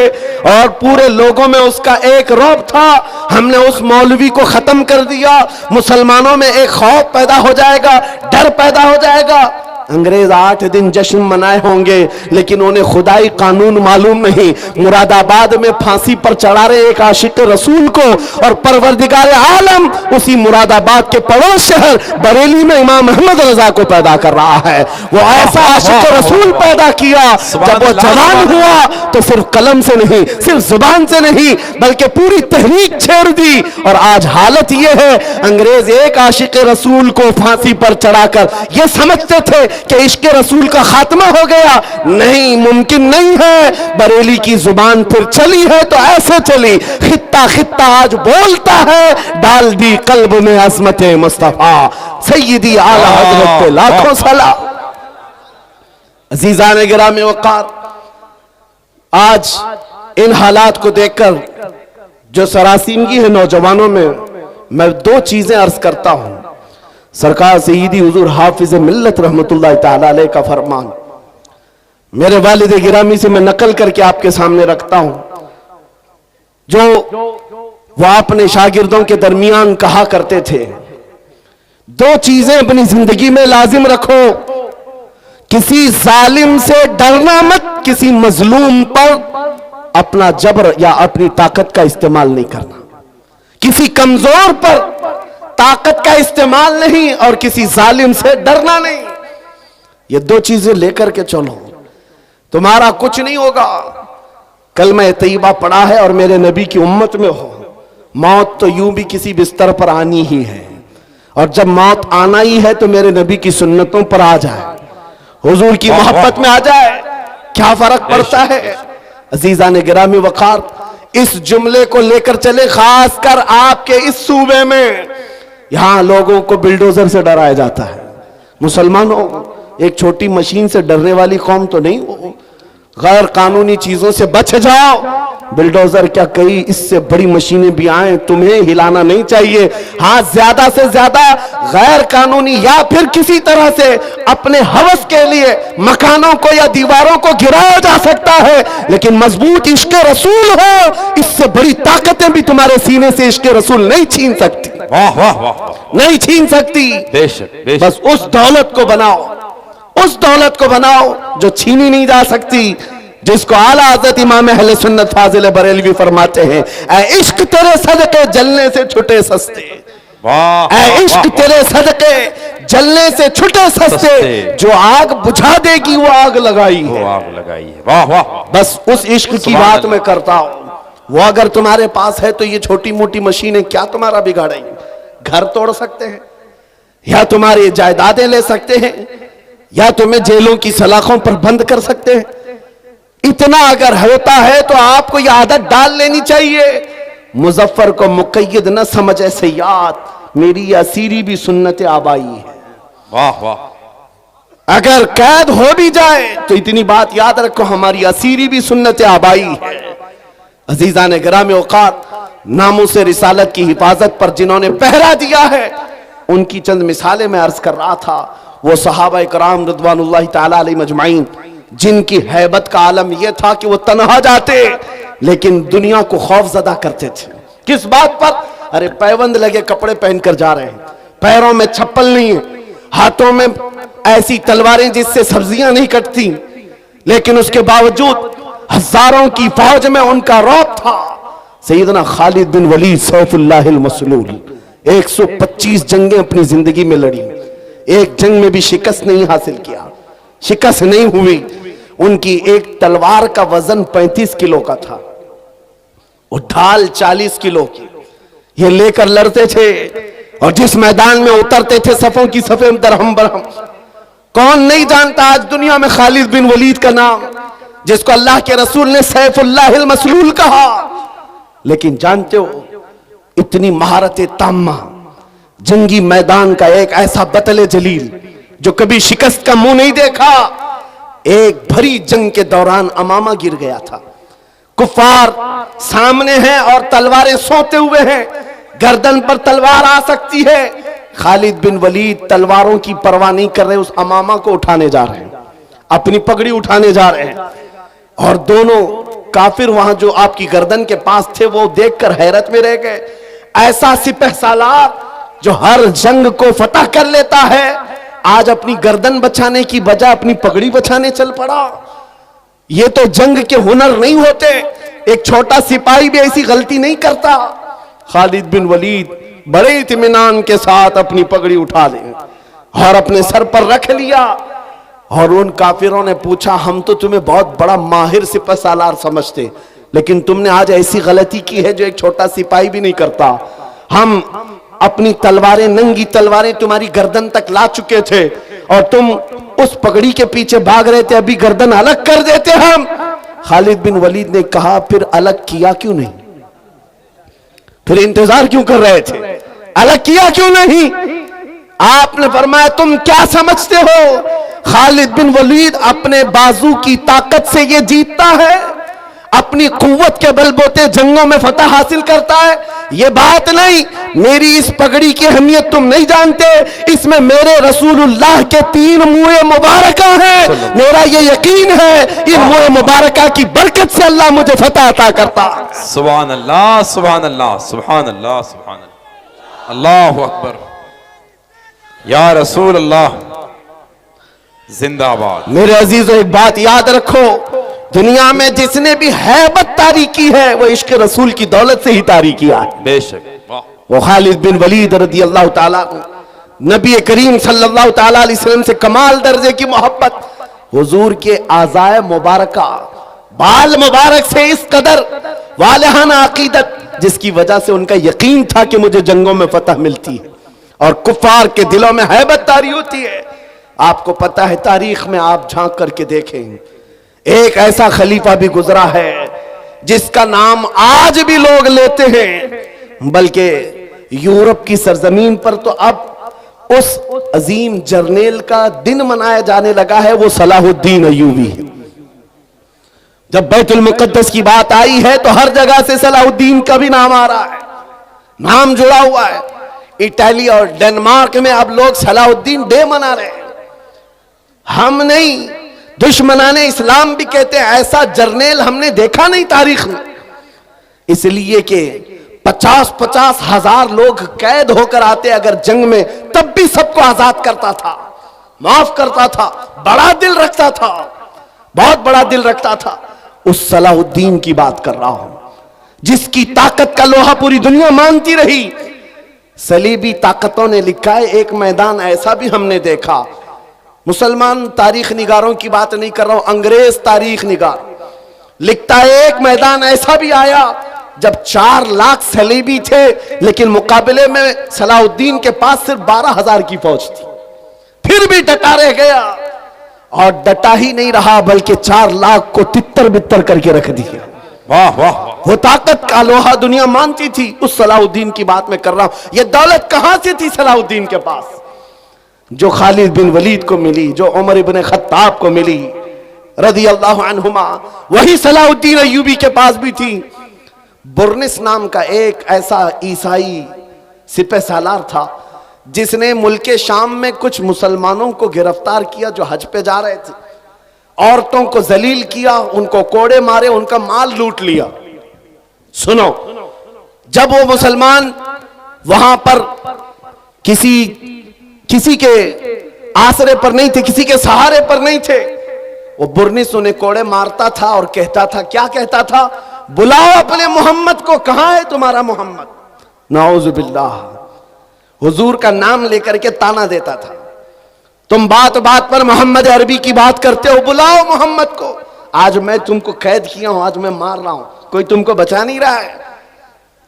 और पूरे लोगों में उसका एक रौब था। हमने उस मौलवी को खत्म कर दिया। मुसलमानों में एक खौफ पैदा हो जाएगा, डर पैदा हो जाएगा। अंग्रेज 8 दिन जश्न मनाए होंगे लेकिन उन्हें खुदाई कानून मालूम नहीं। मुरादाबाद में फांसी पर चढ़ा रहे एक आशिक रसूल को और परवरदिगार आलम उसी मुरादाबाद के पड़ोस शहर बरेली में इमाम अहमद रजा को पैदा कर रहा है। वो ऐसा आशिक रसूल पैदा किया, जब वो जवान हुआ तो सिर्फ कलम से नहीं, सिर्फ जुबान से नहीं, बल्कि पूरी तहरीक छेड़ दी। और आज हालत ये है, अंग्रेज एक आशिक रसूल को फांसी पर चढ़ाकर ये समझते थे कि इश्क रसूल का खात्मा हो गया। नहीं, मुमकिन नहीं है। बरेली की जुबान फिर चली है तो ऐसे चली, खित्ता खित्ता आज बोलता है, डाल दी कल्ब में अजमत मुस्तफा सैयदी आला हजरत पे लाखों सलाम। अजीजान गिरामी वक़ार, आज इन हालात को देखकर जो सरासीमगी है नौजवानों में, मैं 2 चीजें अर्ज करता हूं। सरकार सईदी हुजूर हाफिज मिल्लत रहमतुल्लाह ताला अलैह का फरमान मेरे वालिद गिरामी से मैं नकल करके आपके सामने रखता हूं, जो वो अपने शागिर्दों के दरमियान कहा करते थे, 2 चीजें अपनी जिंदगी में लाजिम रखो। किसी जालिम से डरना मत, किसी मजलूम पर अपना जबर या अपनी ताकत का इस्तेमाल नहीं करना, किसी कमजोर पर ताकत का इस्तेमाल नहीं और किसी जालिम से डरना नहीं। ये 2 चीजें लेकर के चलो, तुम्हारा कुछ नहीं होगा। कलमा तैयबा पढ़ा है और मेरे नबी की उम्मत में हो, मौत तो यूं भी किसी बिस्तर पर आनी ही है और जब मौत आना ही है तो मेरे नबी की सुन्नतों पर आ जाए, हुजूर की मोहब्बत में आ जाए, क्या फर्क पड़ता है। अजीजा ने गिरामी वक़ार, इस जुमले को लेकर चले, खासकर आपके इस सूबे में यहां लोगों को बिल्डोजर से डराया जाता है। मुसलमानों, एक छोटी मशीन से डरने वाली कौम तो नहीं हो, गैर कानूनी चीजों से बच जाओ। बिल्डोजर क्या, कई इससे बड़ी मशीनें भी आए, तुम्हें हिलाना नहीं चाहिए। हाँ, ज्यादा से ज्यादा गैर कानूनी या फिर किसी तरह से अपने हवस के लिए मकानों को या दीवारों को गिराया जा सकता है, लेकिन मजबूत इश्क रसूल हो, इससे बड़ी ताकतें भी तुम्हारे सीने से इश्क रसूल नहीं छीन सकती। वाह वाह वाह, नहीं छीन सकती। बेशक बेशक। बस उस दौलत को बनाओ, उस दौलत को बनाओ जो छीनी नहीं जा सकती, जिसको आला हज़रत इमाम अहले सुन्नत फाजिल बरेलवी फरमाते हैं, ऐ इश्क तेरे सदके जलने से छुटे सस्ते। वाह, ऐ इश्क तेरे सदके जलने से छुटे सस्ते, जो आग बुझा देगी वो आग लगाई है, वो आग लगाई है। वाह वाह। बस उस इश्क की बात मैं करता हूं। वो अगर तुम्हारे पास है तो ये छोटी मोटी मशीनें क्या तुम्हारा बिगाड़ेंगी? घर तोड़ सकते हैं या तुम्हारी जायदादें ले सकते हैं या तुम्हें जेलों की सलाखों पर बंद कर सकते हैं। इतना अगर होता है तो आपको यह आदत डाल लेनी चाहिए, मुजफ्फर को मुकय्यद न समझे सयाद, मेरी असीरी भी सुन्नत आबाई है। वाह वाह। अगर कैद हो भी जाए तो इतनी बात याद रखो, हमारी असीरी भी सुन्नत आबाई है। अजीजा ने गिराम औकात, नामूस रिसालत की हिफाजत पर जिन्होंने पहरा दिया है, उनकी चंद मिसालें मैं अर्ज कर रहा था। वो सहाबा इकराम रिदवानुल्लाहि ताला अलैहिम अजमाइन, जिनकी हैबत का आलम यह था कि वो तन्हा जाते लेकिन दुनिया को खौफजदा करते थे। किस बात पर? अरे पैबंद लगे कपड़े पहनकर जा रहे हैं, पैरों में चप्पल नहीं है, हाथों में ऐसी तलवारें जिससे सब्जियां नहीं कटती, लेकिन उसके बावजूद हजारों की फौज में उनका रौब था। सैयदना खालिद बिन वलीद सैफुल्लाहिल मसलूल 125 जंगें अपनी जिंदगी में लड़ी, एक जंग में भी शिकस्त नहीं हासिल किया, शिकस्त नहीं हुई। उनकी एक तलवार का वजन 35 किलो का था और ढाल 40 किलो की। ये लेकर लड़ते थे और जिस मैदान में उतरते थे सफों की सफे दरहम बरहम। कौन नहीं जानता आज दुनिया में खालिद बिन वलीद का नाम, जिसको अल्लाह के रसूल ने सैफुल्लाहिल मसलूल कहा। लेकिन जानते हो, इतनी महारत ताम्मा, जंगी मैदान का एक ऐसा बतले जलील जो कभी शिकस्त का मुंह नहीं देखा, एक भरी जंग के दौरान अमामा गिर गया था। कुफार सामने हैं और तलवारें सोते हुए हैं, गर्दन पर तलवार आ सकती है। खालिद बिन वलीद तलवारों की परवाह नहीं कर रहे, उस अमामा को उठाने जा रहे हैं, अपनी पगड़ी उठाने जा रहे हैं। और दोनों काफिर वहां जो आपकी गर्दन के पास थे वो देखकर हैरत में रह गए। ऐसा सिपहसालार जो हर जंग को फतह कर लेता है, आज अपनी गर्दन बचाने की बजाय अपनी पगड़ी बचाने चल पड़ा। ये तो जंग के हुनर नहीं होते, एक छोटा सिपाही भी ऐसी गलती नहीं करता। खालिद बिन वलीद बड़े इत्मीनान के साथ अपनी पगड़ी उठा ले और अपने सर पर रख लिया। और उन काफिरों ने पूछा, हम तो तुम्हें बहुत बड़ा माहिर सिपहसालार समझते, लेकिन तुमने आज ऐसी गलती की है जो एक छोटा सिपाही भी नहीं करता। हम अपनी तलवारें, नंगी तलवारें तुम्हारी गर्दन तक ला चुके थे और तुम उस पगड़ी के पीछे भाग रहे थे, अभी गर्दन अलग कर देते हम। खालिद बिन वलीद ने कहा, फिर अलग किया क्यों नहीं? फिर इंतजार क्यों कर रहे थे? अलग किया क्यों नहीं? आपने फरमाया, तुम क्या समझते हो खालिद बिन वलीद अपने बाजू की ताकत से ये जीतता है, अपनी कुव्वत के बलबूते जंगों में फतह हासिल करता है? ये बात नहीं। मेरी इस पगड़ी की अहमियत तुम नहीं जानते, इसमें मेरे रसूलुल्लाह के 3 मुँह मुबारका हैं। मेरा ये यकीन है इन मुँह मुबारका की बरकत से अल्लाह मुझे फतह अता करता है। सुभान अल्लाह, सुभान अल्लाह, सुभान अल्लाह, सुभान अल्लाह, अल्लाहु अकबर, या रसूल अल्लाह जिंदाबाद। मेरे अजीजों, एक बात याद रखो, दुनिया में जिसने भी हैबत तारी की है वो इश्क रसूल की दौलत से ही तारी किया है। बेशक, वो खालिद बिन वलीद रज़ी अल्लाह ताला, नबी करीम सल्लल्लाहु ताला अलैहि वसल्लम से कमाल दर्जे की मोहब्बत, हुजूर के आज़ाए मुबारका, बाल मुबारक से इस कदर वालिहाना अकीदत, जिसकी वजह से उनका यकीन था कि मुझे जंगों में फतह मिलती है और कुफार के दिलों में हैबत तारी होती है। आपको पता है, तारीख में आप झांक करके देखें, एक ऐसा खलीफा भी गुजरा है जिसका नाम आज भी लोग लेते हैं, बल्कि यूरोप की सरजमीन पर तो अब उस अजीम जर्नेल का दिन मनाया जाने लगा है, वो सलाहुद्दीन अय्यूबी है। जब बैतुल मुक़द्दस की बात आई है तो हर जगह से सलाहुद्दीन का भी नाम आ रहा है, नाम जुड़ा हुआ है। इटली और डेनमार्क में अब लोग सलाहुद्दीन डे मना रहे हैं। हम नहीं, दुश्मनाने इस्लाम भी कहते हैं ऐसा जर्नेल हमने देखा नहीं तारीख में। इसलिए कि 50-50 हजार लोग कैद होकर आते अगर जंग में, तब भी सबको आजाद करता था, माफ करता था, बड़ा दिल रखता था, बहुत बड़ा दिल रखता था। उस सलाहुद्दीन की बात कर रहा हूं, जिसकी ताकत का लोहा पूरी दुनिया मानती रही। सलीबी ताकतों ने लिखा है, एक मैदान ऐसा भी हमने देखा, मुसलमान तारीख निगारों की बात नहीं कर रहा हूं, अंग्रेज तारीख निगार लिखता है, एक मैदान ऐसा भी आया जब 4 लाख सलीबी थे, लेकिन मुकाबले में सलाहुद्दीन के पास सिर्फ 12,000 की फौज थी, फिर भी डटा रह गया। और डटा ही नहीं रहा, बल्कि 4 लाख को तितर बितर करके रख दिया। वाह वाह, वो ताकत का लोहा दुनिया मानती थी। उस सलाहुद्दीन की बात मैं कर रहा हूं। ये दौलत कहां से थी सलाहुद्दीन के पास? जो खालिद बिन वलीद को मिली, जो उमर इब्ने खत्ताब को मिली रज़ी अल्लाह अन्हुमा, वही सलाहुद्दीन अय्यूबी के पास भी थी। बुरनिस नाम का एक ऐसा ईसाई सिपह सालार था जिसने मुल्क शाम में कुछ मुसलमानों को गिरफ्तार किया जो हज पे जा रहे थे, औरतों को जलील किया, उनको कोड़े मारे, उनका माल लूट लिया। सुनो, जब वो मुसलमान वहां पर किसी के आसरे पर नहीं थे, किसी के सहारे पर नहीं थे, वो बुरनिस उन्हें कोड़े मारता था और कहता था, क्या कहता था? बुलाओ अपने मोहम्मद को, कहां है तुम्हारा मोहम्मद? नाउज़ु बिल्लाह, हुजूर का नाम लेकर के ताना देता था। तुम बात बात पर मोहम्मद अरबी की बात करते हो, बुलाओ मोहम्मद को। आज मैं तुमको कैद किया हूं, आज मैं मार रहा हूं, कोई तुमको बचा नहीं रहा है।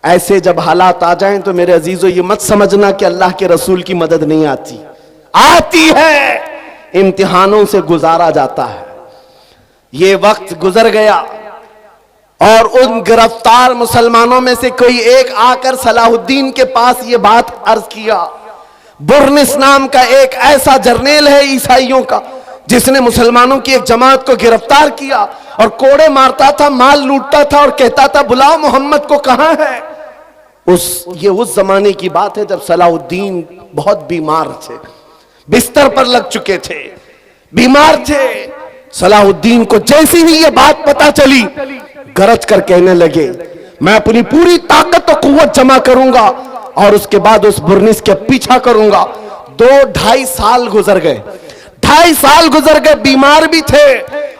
ऐसे जब हालात आ जाएं तो मेरे अजीजों ये मत समझना कि अल्लाह के रसूल की मदद नहीं आती, आती है, इम्तिहानों से गुजारा जाता है। ये वक्त गुजर गया और उन गिरफ्तार मुसलमानों में से कोई एक आकर सलाहुद्दीन के पास ये बात अर्ज किया। बुरनिस नाम का एक ऐसा जर्नेल है ईसाइयों का जिसने मुसलमानों की एक जमात को गिरफ्तार किया और कोड़े मारता था, माल लूटता था और कहता था, बुलाओ मोहम्मद को, कहां है? ये उस जमाने की बात है जब सलाहुद्दीन बहुत बीमार थे, बिस्तर पर लग चुके थे, बीमार थे। सलाहुद्दीन को जैसी ही ये बात पता चली, गरज कर कहने लगे, मैं अपनी पूरी ताकत और कुव्वत जमा करूंगा और उसके बाद उस बुरनिस के पीछा करूंगा। 2-2.5 साल गुजर गए, 2.5 साल गुजर गए, बीमार भी थे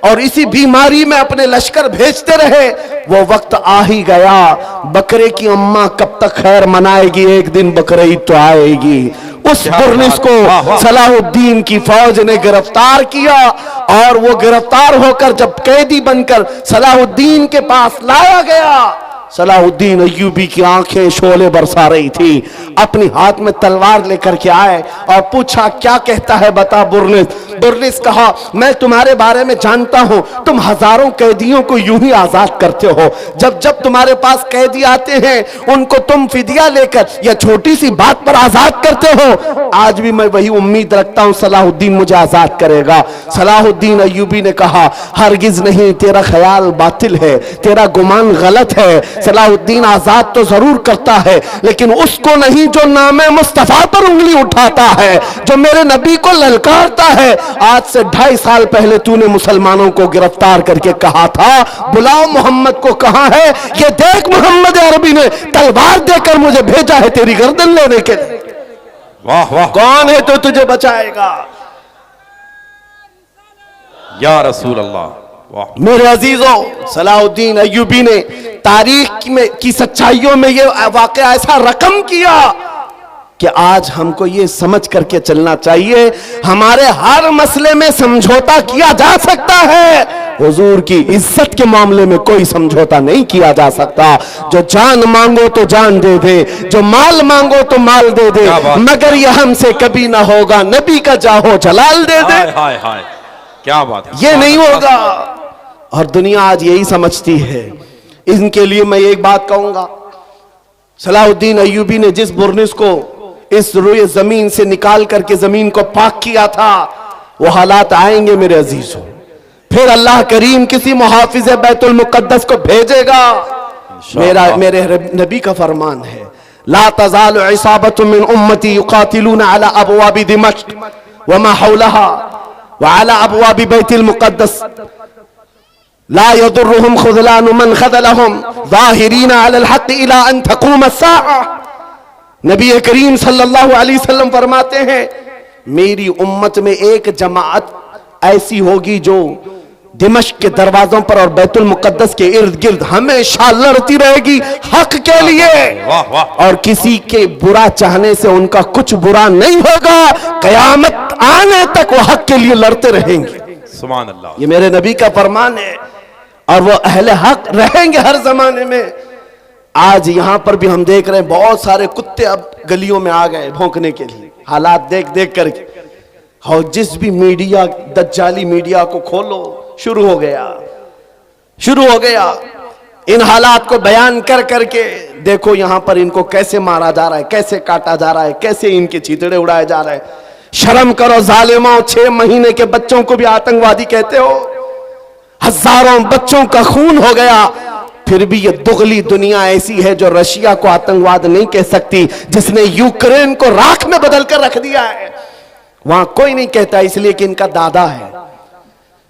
और इसी बीमारी में अपने लश्कर भेजते रहे। वो वक्त आ ही गया, बकरे की अम्मा कब तक खैर मनाएगी, एक दिन बकरे तो आएगी। उस बुरनिस को सलाहुद्दीन की फौज ने गिरफ्तार किया और वो गिरफ्तार होकर जब कैदी बनकर सलाहुद्दीन के पास लाया गया, सलाहुद्दीन अय्यूबी की आंखें शोले बरसा रही थी। अपनी हाथ में तलवार लेकर के आए और पूछा, क्या कहता है बता बुरनिस। बुरनिस कहा, मैं तुम्हारे बारे में जानता हूं, तुम हजारों कैदियों को यूं ही आजाद करते हो। जब जब तुम्हारे पास कैदी आते हैं उनको तुम फिदिया लेकर या छोटी सी बात पर आजाद करते हो। आज भी मैं वही उम्मीद रखता हूं सलाहुद्दीन मुझे आजाद करेगा। सलाहुद्दीन अय्यूबी ने कहा, हरगिज नहीं, तेरा ख्याल बातिल है, तेरा गुमान गलत है। सलाहुद्दीन आजाद तो जरूर करता है लेकिन उसको नहीं जो नामे मुस्तफा पर उंगली उठाता है, जो मेरे नबी को ललकारता है। आज से 2.5 साल पहले तूने मुसलमानों को गिरफ्तार करके कहा था, बुलाओ मोहम्मद को, कहां है? ये देख, मोहम्मद अरबी ने तलवार देकर मुझे भेजा है तेरी गर्दन लेने के लिए। वाह वाह, कौन है तो तुझे बचाएगा? या रसूल अल्लाह। मेरे अजीजों, सलाहुद्दीन अय्यूबी ने तारीख में की सच्चाइयों में यह वाकया ऐसा रकम किया कि आज हमको ये समझ करके चलना चाहिए, हमारे हर मसले में समझौता किया जा सकता है, हुजूर की इज्जत के मामले में कोई समझौता नहीं किया जा सकता। जो जान मांगो तो जान दे दे, जो माल मांगो तो माल दे दे, मगर यह हमसे कभी ना होगा, नबी का जाहो जलाल दे दे। हाय हाय हाय, क्या बात है, ये नहीं होगा। और दुनिया आज यही समझती है। इनके लिए मैं एक बात कहूंगा, सलाहुद्दीन अय्यूबी ने जिस बुरनिस को इस रुए जमीन से निकाल करके जमीन को पाक किया था, वो हालात आएंगे मेरे अजीजों। फिर अल्लाह करीम किसी मुहाफिज बैतुल मुकद्दस को भेजेगा। मेरे नबी का फरमान है, ला तज़ालु इसाबतुम मिन उम्मती युकातिलूना अला अबवाबि दिमश्क व मा हौलहा व अला अबवाबि बैतुल मुकद्दस ला यदुर्रुहुम खुज़लानु मन खज़लहुम ज़ाहिरीना अलल हक़्क़ इला अन तक़ूम अस्साअह। नबी करीम सल्लल्लाहु अलैहि वसल्लम फरमाते हैं, मेरी उम्मत में एक जमात ऐसी होगी जो दिमश्क के दरवाजों पर और बैतुल मुकद्दस के इर्द गिर्द हमेशा लड़ती रहेगी हक के लिए। वाह वाह, और किसी के बुरा चाहने से उनका कुछ बुरा नहीं होगा, कयामत आने तक वो हक के लिए लड़ते रहेंगे। सुभान अल्लाह। ये मेरे नबी का फरमान है और वो अहले हक रहेंगे हर जमाने में। आज यहां पर भी हम देख रहे हैं बहुत सारे कुत्ते अब गलियों में आ गए भौंकने के लिए, हालात देख देख करके। और जिस भी मीडिया, दज्जाली मीडिया को खोलो, शुरू हो गया इन हालात को बयान कर करके। देखो यहां पर इनको कैसे मारा जा रहा है, कैसे काटा जा रहा है, कैसे इनके चीतड़े उड़ाए जा रहे हैं। शर्म करो जालिमों, 6 महीने के बच्चों को भी आतंकवादी कहते हो। हजारों बच्चों का खून हो गया, फिर भी ये दुगली दुनिया ऐसी है जो रशिया को आतंकवाद नहीं कह सकती, जिसने यूक्रेन को राख में बदल कर रख दिया है। वहां कोई नहीं कहता, इसलिए कि इनका दादा है।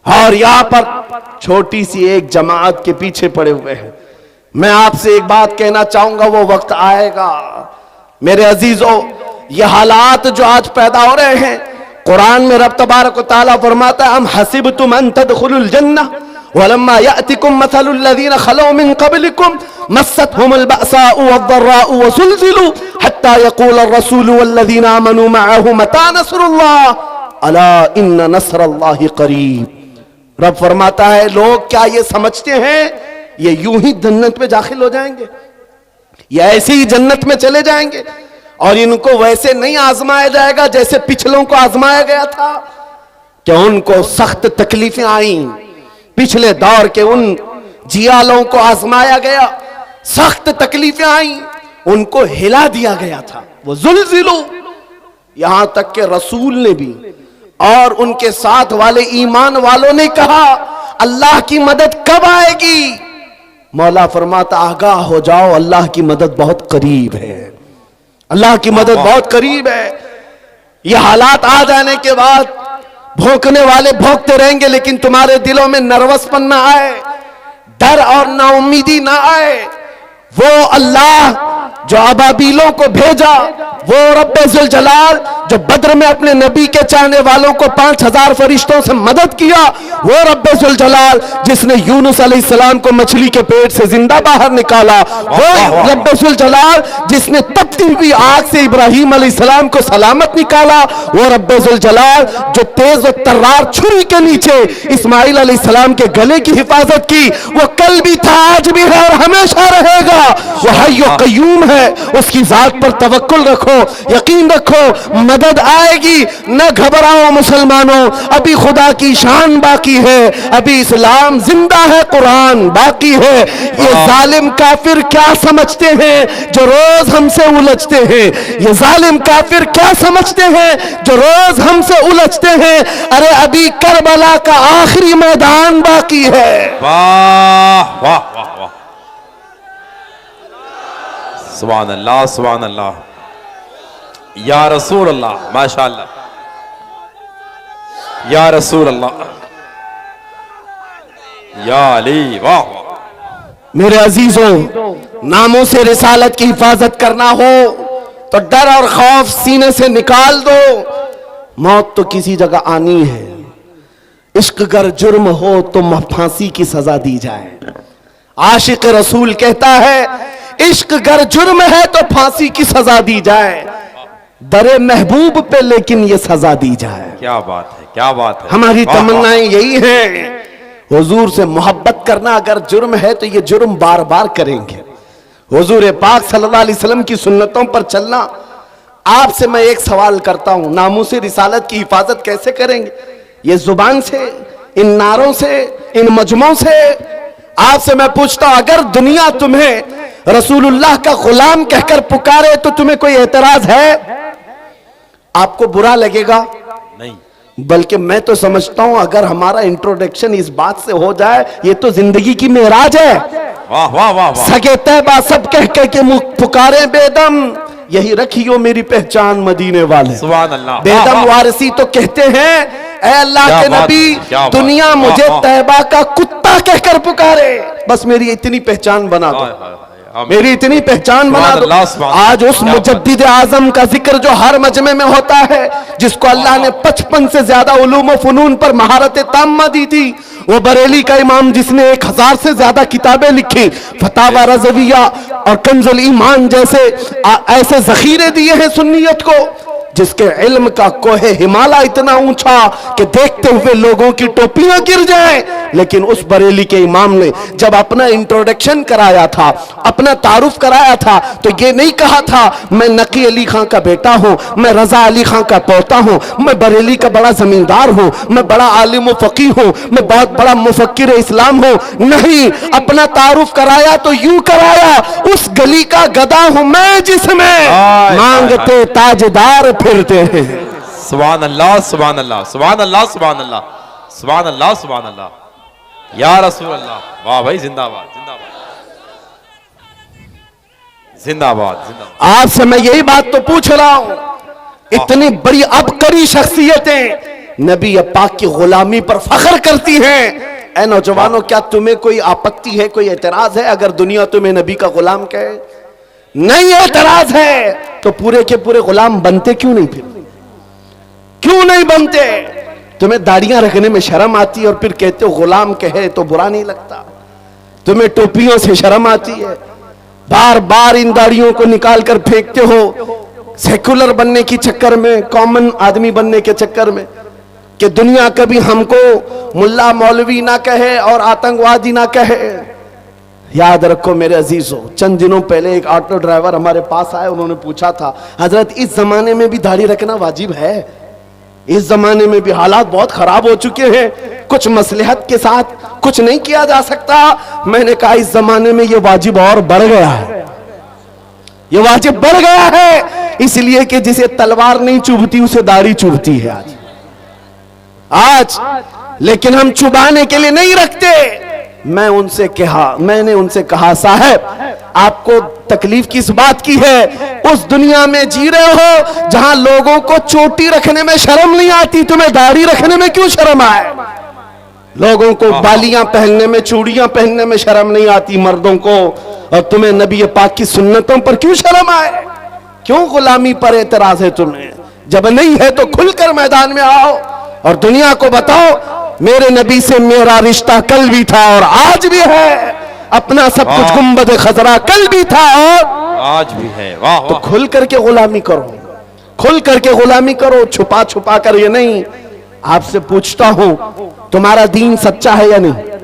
और यहां पर छोटी सी एक जमात के पीछे पड़े हुए हैं। मैं आपसे एक बात कहना चाहूंगा, वो वक्त आएगा मेरे अजीजों, ये हालात जो आज पैदा हो रहे हैं, कुरान में रब तबारक व तआला फरमाता है, हम हसिबतुम अन तदखुलुल जन्नह वलम्मा यातिकुम मसलुल लज़ीना खलौ मिन क़ब्लिकुम मस्सतहुमुल बअसाउ वद्दर्राउ वज़ुलज़िलू हत्ता यक़ूल अर्रसूलु वल्लज़ीना आमनू मअहु मता नस्रुल्लाह अला इन्न नस्रल्लाहि क़रीब। रब फरमाता है, लोग क्या ये समझते हैं ये यूं ही जन्नत में दाखिल हो जाएंगे, ये ऐसे ही जन्नत में चले जाएंगे और इनको वैसे नहीं आजमाया जाएगा जैसे पिछलों को आजमाया गया था कि उनको सख्त तकलीफें आई। पिछले दौर के उन जियालों को आजमाया गया, सख्त तकलीफें आई, उनको हिला दिया गया था। वो जुल्जिलू, यहां तक के रसूल ने भी और उनके साथ वाले ईमान वालों ने कहा, अल्लाह की मदद कब आएगी? मौला फरमाता, आगाह हो जाओ, अल्लाह की मदद बहुत करीब है, अल्लाह की मदद बहुत करीब है। ये हालात आ जाने के बाद भौंकने वाले भौंकते रहेंगे, लेकिन तुम्हारे दिलों में नर्वसपन ना आए, डर और नाउमीदी ना आए। वो अल्लाह जो अबाबीलों को भेजा, वो रब्बे जुल जलाल जो बद्र में अपने नबी के चाहने वालों को 5000 फरिश्तों से मदद किया, वो रब्बे जुल जलाल जिसने यूनुस अलैहिस्सलाम को मछली के पेट से जिंदा बाहर निकाला, वो रब्बे जुल जलाल जिसने तपती हुई आग से इब्राहिम अलैहिस्सलाम को सलामत निकाला, वो रब्बे जुल जलाल जो तेज और तर्रार छुरी के नीचे इस्माइल अलैहिस्सलाम के गले की हिफाजत की, वो कल भी था, आज भी है और हमेशा रहेगा। वो हय्यो कय्यूम है, उसकी जात पर तवक्कुल रखो, यकीन रखो, मदद आएगी। न घबराओ मुसलमानों, अभी खुदा की शान बाकी है, अभी इस्लाम जिंदा है, कुरान बाकी है। ये जालिम काफिर क्या समझते हैं जो रोज हमसे उलझते हैं? ये जालिम काफिर क्या समझते हैं जो रोज हमसे उलझते हैं? अरे अभी करबला का आखिरी मैदान बाकी है। वाह वाह वाह वाह, सुभान अल्लाह सुभान अल्लाह, या रसूल अल्लाह, माशाअल्लाह, या रसूल अल्लाह, या अली, वाह वाह। मेरे अजीजों, नामों से रिसालत की हिफाजत करना हो तो डर और खौफ सीने से निकाल दो। मौत तो किसी जगह आनी है। इश्क अगर जुर्म हो तो फांसी की सजा दी जाए। आशिक रसूल कहता है, इश्क अगर जुर्म है तो फांसी की सजा दी जाए, दरे महबूब पे लेकिन ये सजा दी जाए। क्या बात है, क्या बात है। हमारी तमन्नाएं यही हैं। हुजूर से मोहब्बत करना अगर जुर्म है तो ये जुर्म बार बार करेंगे। हुजूर पाक सल्लल्लाहु अलैहि वसल्लम की सुन्नतों पर चलना। आपसे मैं एक सवाल करता हूं, नामूसे रिसालत की हिफाजत कैसे करेंगे? ये जुबान से, इन नारों से, इन मजमों से? आपसे मैं पूछता हूं, अगर दुनिया तुम्हें रसूलुल्लाह का गुलाम कहकर पुकारे तो तुम्हें कोई एतराज है? आपको बुरा लगेगा? नहीं, बल्कि मैं तो समझता हूं अगर हमारा इंट्रोडक्शन इस बात से हो जाए, ये तो जिंदगी की मेराज है। वाह वाह वाह वाह। सगे तैबा सब कह कह के मुख पुकारे बेदम, यही रखियो मेरी पहचान मदीने वाले। सुभान अल्लाह। बेदम वारसी तो कहते हैं, ऐ अल्लाह के नबी, दुनिया मुझे तैबा का कुत्ता कहकर पुकारे, बस मेरी इतनी पहचान बना दो, मेरी इतनी पहचान बना दो। आज उस मुजद्दिद आजम का जिक्र जो हर मजमे में होता है, जिसको अल्लाह ने 55 से ज्यादा उलूम व फनून पर महारत ताम्मा दी थी, वो बरेली का इमाम जिसने 1000 से ज्यादा किताबें लिखी, फतावा रज़विया और कंजुल ईमान जैसे ऐसे जखीरे दिए हैं सुन्नियत को, जिसके इल्म का कोहे हिमालय इतना ऊंचा कि देखते हुए लोगों की टोपियां गिर जाएं, लेकिन उस बरेली के इमाम ने जब अपना इंट्रोडक्शन कराया था, अपना तारुफ कराया था, तो ये नहीं कहा था मैं नकी अली खां का बेटा हूं, मैं रजा अली खां का पोता हूं, मैं बरेली का बड़ा जमींदार हूं, मैं बड़ा आलिम व फकीह हूं, मैं बहुत बड़ा मुफक्किर इस्लाम हूं। नहीं, अपना तारुफ कराया तो यूं कराया, उस गली का गदा हूं मैं जिसमें मांगते ताजदार फिरते हैं। सुभान अल्लाह सुभान अल्लाह सुभान अल्लाह सुभान अल्लाह सुभान अल्लाह सुभान अल्लाह या रसूल अल्लाह। वाह भाई, जिंदाबाद जिंदाबाद जिंदाबाद जिंदाबाद। आपसे मैं यही बात तो पूछ रहा हूं, इतनी बड़ी अबकरी शख्सियतें नबी पाक की गुलामी पर फख्र करती हैं। ऐ नौजवानों, क्या तुम्हें कोई आपत्ति है, कोई एतराज है अगर दुनिया तुम्हें नबी का गुलाम कहे? नहीं एतराज है तो पूरे के पूरे गुलाम बनते क्यों नहीं? फिर क्यों नहीं बनते? तुम्हें दाढ़ियां रखने में शर्म आती है और फिर कहते हो गुलाम कहे तो बुरा नहीं लगता। तुम्हें टोपियों से शर्म आती है, बार बार इन दाढ़ियों को निकाल कर फेंकते हो सेकुलर बनने की चक्कर में, कॉमन आदमी बनने के चक्कर में, कि दुनिया कभी हमको मुल्ला मौलवी ना कहे और आतंकवादी ना कहे। याद रखो मेरे अजीजों, चंद दिनों पहले एक ऑटो ड्राइवर हमारे पास आए, उन्होंने पूछा था, हजरत इस जमाने में भी दाढ़ी रखना वाजिब है? इस जमाने में भी हालात बहुत खराब हो चुके हैं, कुछ मसलहत के साथ कुछ नहीं किया जा सकता। मैंने कहा इस जमाने में ये वाजिब और बढ़ गया है, ये वाजिब बढ़ गया है, इसलिए कि जिसे तलवार नहीं चुभती उसे दाढ़ी चुभती है आज। लेकिन हम चुबाने के लिए नहीं रखते। मैंने उनसे कहा साहब आपको तकलीफ किस बात की है? उस दुनिया में जी रहे हो जहां लोगों को चोटी रखने में शर्म नहीं आती, तुम्हें दाढ़ी रखने में क्यों शर्म आए? लोगों को बालियां पहनने में, चूड़ियां पहनने में शर्म नहीं आती मर्दों को, और तुम्हें नबी पाक की सुन्नतों पर क्यों शर्म आए? क्यों गुलामी पर एतराज है तुम्हें? जब नहीं है तो खुलकर मैदान में आओ और दुनिया को बताओ मेरे नबी से मेरा रिश्ता कल भी था और आज भी है, अपना सब कुछ गुंबद खजरा कल भी था और आज भी है। वाह तो खुल करके गुलामी करो, खुल करके गुलामी करो, छुपा छुपा कर ये नहीं। आपसे पूछता हूं, तुम्हारा दीन सच्चा है या नहीं?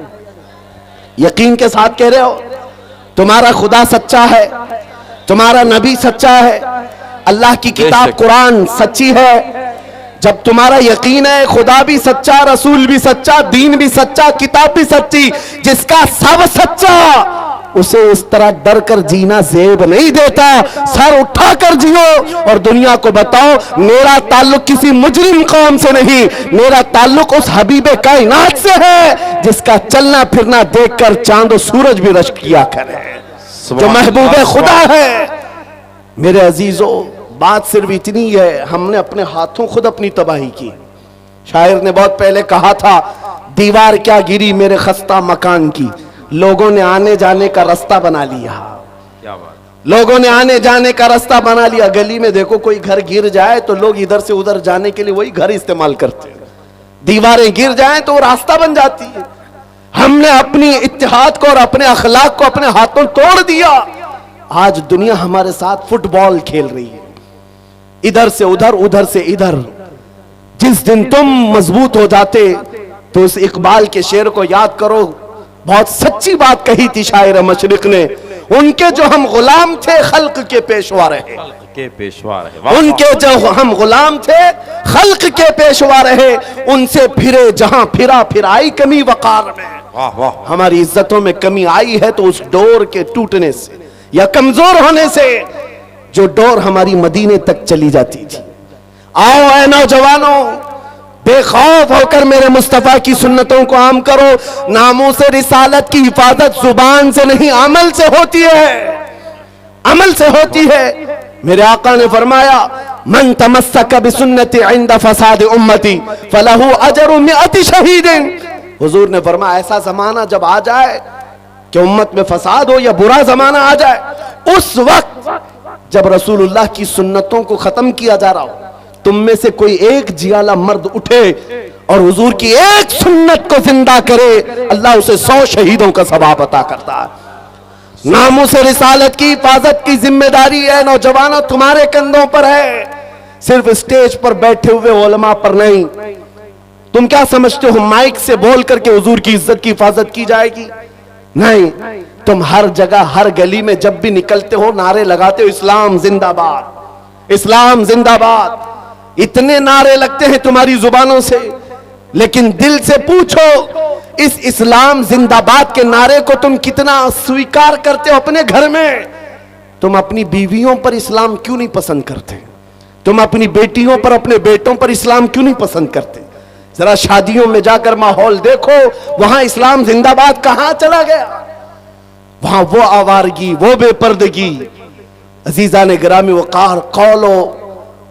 यकीन के साथ कह रहे हो? तुम्हारा खुदा सच्चा है, तुम्हारा नबी सच्चा है, अल्लाह की किताब कुरान सच्ची है? जब तुम्हारा यकीन है खुदा भी सच्चा, रसूल भी सच्चा, दीन भी सच्चा, किताब भी सच्ची, जिसका सब सच्चा, उसे इस तरह डर कर जीना जेब नहीं देता। सर उठा कर जियो और दुनिया को बताओ मेरा ताल्लुक किसी मुजरिम कौम से नहीं, मेरा ताल्लुक उस हबीबे कायनात से है जिसका चलना फिरना देखकर चांद और सूरज भी रश्क किया करे, जो महबूबे खुदा है। मेरे अजीजों, बात सिर्फ इतनी है, हमने अपने हाथों खुद अपनी तबाही की। शायर ने बहुत पहले कहा था, दीवार क्या गिरी मेरे खस्ता मकान की, लोगों ने आने जाने का रास्ता बना लिया। क्या बात, लोगों ने आने जाने का रास्ता बना लिया। गली में देखो कोई घर गिर जाए तो लोग इधर से उधर जाने के लिए वही घर इस्तेमाल करते हैं, दीवारें गिर जाएं तो रास्ता बन जाती है। हमने अपनी इत्तेहाद को और अपने अखलाक को अपने हाथों तोड़ दिया। आज दुनिया हमारे साथ फुटबॉल खेल रही है, इधर से उधर, उधर से इधर। जिस दिन तुम मजबूत हो जाते तो उस इकबाल के शेर को याद करो, बहुत सच्ची बात कही थी शायर मशरिक ने, उनके जो हम गुलाम थे खल्क के पेशवा रहे, के पेशवा रहे। उनके जो हम गुलाम थे खल्क के पेशवा रहे, उनसे फिरे जहां फिरा फिर आई कमी वकार में। वाह वाह, हमारी इज्जतों में कमी आई है तो उस डोर के टूटने से या कमजोर होने से जो डोर हमारी मदीने तक चली जाती थी। आओ ऐ नौजवानों, बेखौफ होकर मेरे मुस्तफा की सुन्नतों को आम करो। नामों से रिसालत की हिफाजत जुबान से नहीं अमल से होती है, अमल से होती है। मेरे आका ने फरमाया, मन तमस्सक बिसुन्नती इंद फसाद उम्मती फलहु अजरु मिअति शहीदिन। हुजूर ने फरमाया, ऐसा जमाना जब आ जाए कि उम्मत में फसाद हो या बुरा जमाना आ जाए, उस वक्त जब रसूलुल्लाह की सुन्नतों को खत्म किया जा रहा हो, तुम में से कोई एक जियाला मर्द उठे और हुजूर की एक सुन्नत को जिंदा करे, अल्लाह उसे 100 शहीदों का सवाब अता करता है। नामों से रिसालत की हिफाजत की जिम्मेदारी है नौजवानों, तुम्हारे कंधों पर है, सिर्फ स्टेज पर बैठे हुए उलमा पर नहीं। तुम क्या समझते हो माइक से बोल करके हुजूर की इज्जत की हिफाजत की जाएगी? नहीं, तुम हर जगह हर गली में जब भी निकलते हो नारे लगाते हो, इस्लाम जिंदाबाद, इस्लाम जिंदाबाद। इतने नारे लगते हैं तुम्हारी जुबानों से, लेकिन दिल से पूछो इस इस्लाम जिंदाबाद के नारे को तुम कितना स्वीकार करते हो अपने घर में? तुम अपनी बीवियों पर इस्लाम क्यों नहीं पसंद करते? तुम अपनी बेटियों पर, अपने बेटों पर इस्लाम क्यों नहीं पसंद करते? जरा शादियों में जाकर माहौल देखो, वहां इस्लाम जिंदाबाद कहां चला गया? वहां वो आवारगी, वो बेपर्दगी। अजीजा ने गिरामी वकार, कौलो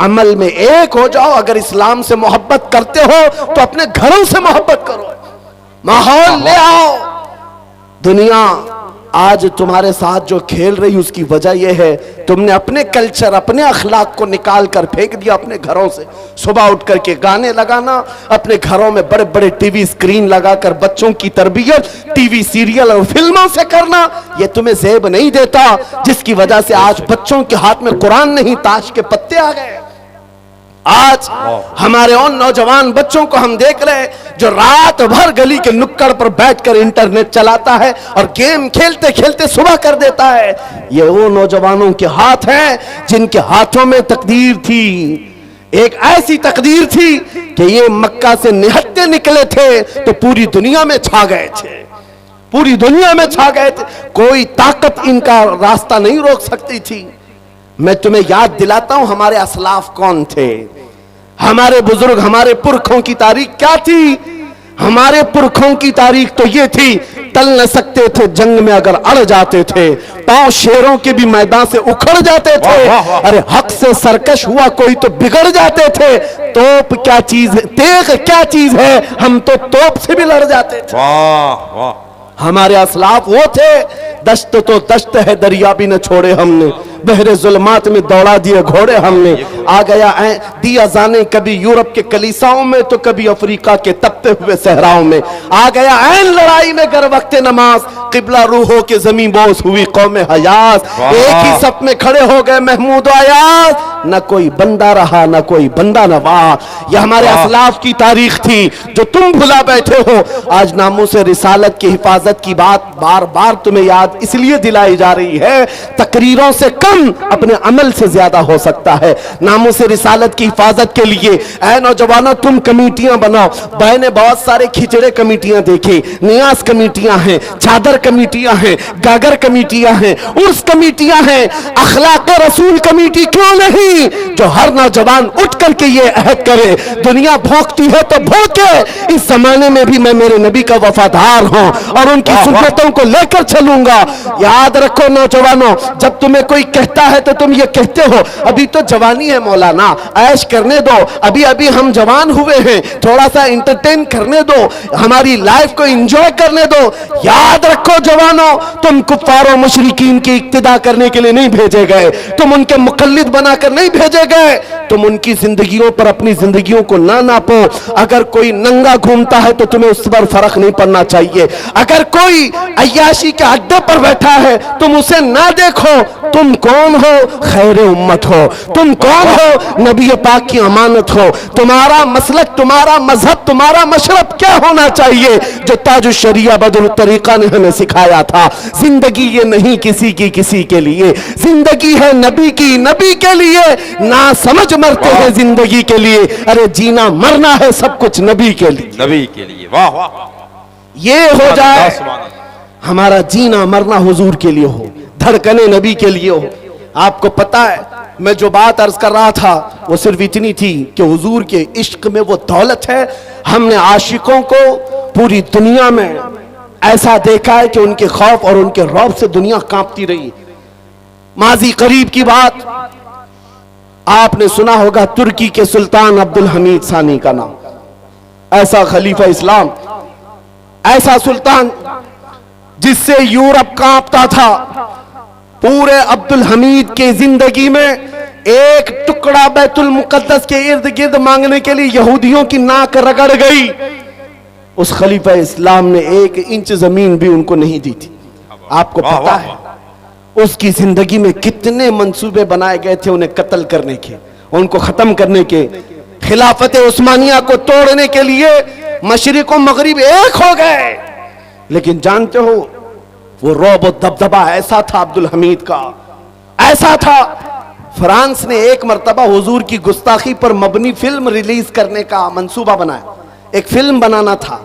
अमल में एक हो जाओ। अगर इस्लाम से मोहब्बत करते हो तो अपने घरों से मोहब्बत करो, माहौल ले आओ। दुनिया आज तुम्हारे साथ जो खेल रही उसकी वजह यह है तुमने अपने कल्चर, अपने अखलाक को निकाल कर फेंक दिया अपने घरों से। सुबह उठ करके गाने लगाना, अपने घरों में बड़े बड़े टीवी स्क्रीन लगाकर बच्चों की तरबियत टीवी सीरियल और फिल्मों से करना, यह तुम्हें ज़ेब नहीं देता, जिसकी वजह से आज बच्चों के हाथ में कुरान नहीं ताश के पत्ते आ गए। आज हमारे उन नौजवान बच्चों को हम देख रहे हैं जो रात भर गली के नुक्कड़ पर बैठकर इंटरनेट चलाता है और गेम खेलते खेलते सुबह कर देता है। ये वो नौजवानों के हाथ हैं जिनके हाथों में तकदीर थी, एक ऐसी तकदीर थी कि ये मक्का से निहत्ते निकले थे तो पूरी दुनिया में छा गए थे, पूरी दुनिया में छा गए थे। कोई ताकत इनका रास्ता नहीं रोक सकती थी। मैं तुम्हें याद दिलाता हूं हमारे असलाफ कौन थे, हमारे बुजुर्ग, हमारे पुरखों की तारीख क्या थी। हमारे पुरखों की तारीख तो ये थी, टल न सकते थे जंग में अगर अड़ जाते थे, पांव शेरों के भी मैदान से उखड़ जाते थे। अरे हक से सरकश हुआ कोई तो बिगड़ जाते थे। तोप क्या चीज है, तेग क्या चीज है, हम तो तोप से भी लड़ जाते थे। वाह वाह, हमारे असलाफ वो थे। दश्त तो दश्त है, दरिया भी न छोड़े हमने, बहरे जुल्मात में दौड़ा दिए घोड़े हमने। आ गया दिया जाने कभी यूरोप के कलीसाओं में तो कभी अफ्रीका के तपते हुए सहराओं में। आ गया ऐन लड़ाई में गर वक्त नमाज, किबला रूहों के जमीन बोस हुई कौम हयास। एक ही सप में खड़े हो गए महमूद आयाज, न कोई बंदा रहा न कोई बंदा नवाज। यह हमारे असलाफ की तारीख थी जो तुम भुला बैठे हो। आज नामों से रिसालत की हिफाजत की बात बार बार तुम्हें याद इसलिए दिलाई जा रही है, तकरीरों से कम अपने अमल से ज्यादा हो सकता है। नामों से रिसालत की हिफाजत के लिए ऐ नौजवानों तुम कमेटियां बनाओ। मैंने बहुत सारे खिचड़े कमेटियां देखे, नियाज कमेटियां हैं, चादर कमेटियां हैं, गागर कमेटियां हैं, उर्स कमेटियां हैं, अखलाक रसूल कमेटी क्यों नहीं, जो हर नौजवान उठ करके ये अहद करे, दुनिया भोंकती है तो भोंके, इस जमाने में भी मैं मेरे नबी का वफादार हूं और उनकी सुन्नतों को लेकर चलूंगा। याद रखो नौजवानों, जब तुम्हें कोई कहता है तो तुम ये कहते हो अभी तो जवानी है मौलाना, ऐश करने दो, अभी अभी हम जवान हुए हैं, थोड़ा सा इंटरटेन करने दो, हमारी लाइफ को एंजॉय करने दो। याद रखो जवानों, तुम कुफ्फारों मुशरिकीन की इक्तिदा करने के लिए नहीं भेजे गए, तुम उनके मुकल्लिद बनाकर नहीं भेजे गए, तुम उनकी जिंदगियों पर अपनी जिंदगियों को ना नापो। अगर कोई नंगा घूमता है तो तुम्हें उस पर फर्क नहीं पड़ना चाहिए। अगर कोई अय्याशी के अड्डे पर बैठा है तुम उसे ना देखो। तुम कौन हो? खैर उम्मत हो। तुम कौन हो? नबी पाक की अमानत हो। तुम्हारा मसलक, तुम्हारा मजहब, तुम्हारा मशरब क्या होना चाहिए, जो ताज शरिया बदरुल तरीका ने हमें सिखाया था। जिंदगी ये नहीं किसी की किसी के लिए, जिंदगी है नबी की नबी के लिए। ना समझ मरते हैं जिंदगी के लिए, अरे जीना मरना है सब कुछ नबी के लिए, नबी के लिए। वाह वाह, ये हो जाए हमारा जीना मरना हुजूर के लिए हो, धड़कने नबी के लिए हो। आपको पता है मैं जो बात अर्ज कर रहा था वो सिर्फ इतनी थी कि हुजूर के इश्क में वो दौलत है। हमने आशिकों को पूरी दुनिया में ऐसा देखा है कि उनके खौफ और उनके रौब से दुनिया कांपती रही। माजी करीब की बात आपने सुना होगा, तुर्की के सुल्तान अब्दुल हमीद सानी का नाम, ऐसा खलीफा इस्लाम, ऐसा सुल्तान जिससे यूरोप कांपता था। पूरे अब्दुल हमीद के जिंदगी में एक टुकड़ा बैतुल मुकद्दस के इर्द गिर्द मांगने के लिए यहूदियों की नाक रगड़ गई। उस खलीफा इस्लाम ने 1 इंच जमीन भी उनको नहीं दी थी। आपको पता है उसकी जिंदगी में कितने मंसूबे बनाए गए थे उन्हें कत्ल करने के, उनको खत्म करने के, खिलाफत उस्मानिया को तोड़ने के लिए मशरिक और मगरिब एक हो गए। लेकिन जानते हो वो रौब और दबदबा ऐसा था अब्दुल हमीद का, ऐसा था। फ्रांस ने एक मर्तबा हुजूर की गुस्ताखी पर मबनी फिल्म रिलीज करने का मंसूबा बनाया, एक फिल्म बनाना था।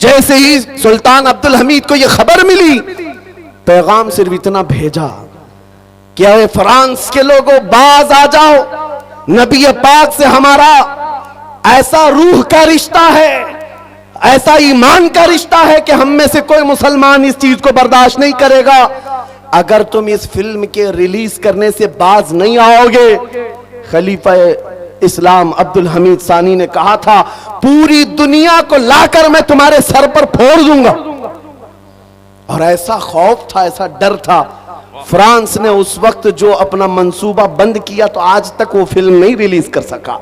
जैसे ही सुल्तान अब्दुल हमीद को यह खबर मिली, पैगाम सिर्फ इतना भेजा कि अरे फ्रांस के लोगों बाज आ जाओ, नबी पाक से हमारा ऐसा रूह का रिश्ता है, ऐसा ईमान का रिश्ता है कि हम में से कोई मुसलमान इस चीज को बर्दाश्त नहीं करेगा। अगर तुम इस फिल्म के रिलीज करने से बाज नहीं आओगे, खलीफा इस्लाम अब्दुल हमीद सानी ने कहा था, पूरी दुनिया को लाकर मैं तुम्हारे सर पर फोड़ दूंगा। और ऐसा खौफ था, ऐसा डर था। फ्रांस ने उस वक्त जो अपना मंसूबा बंद किया, तो आज तक वो फिल्म नहीं रिलीज कर सका।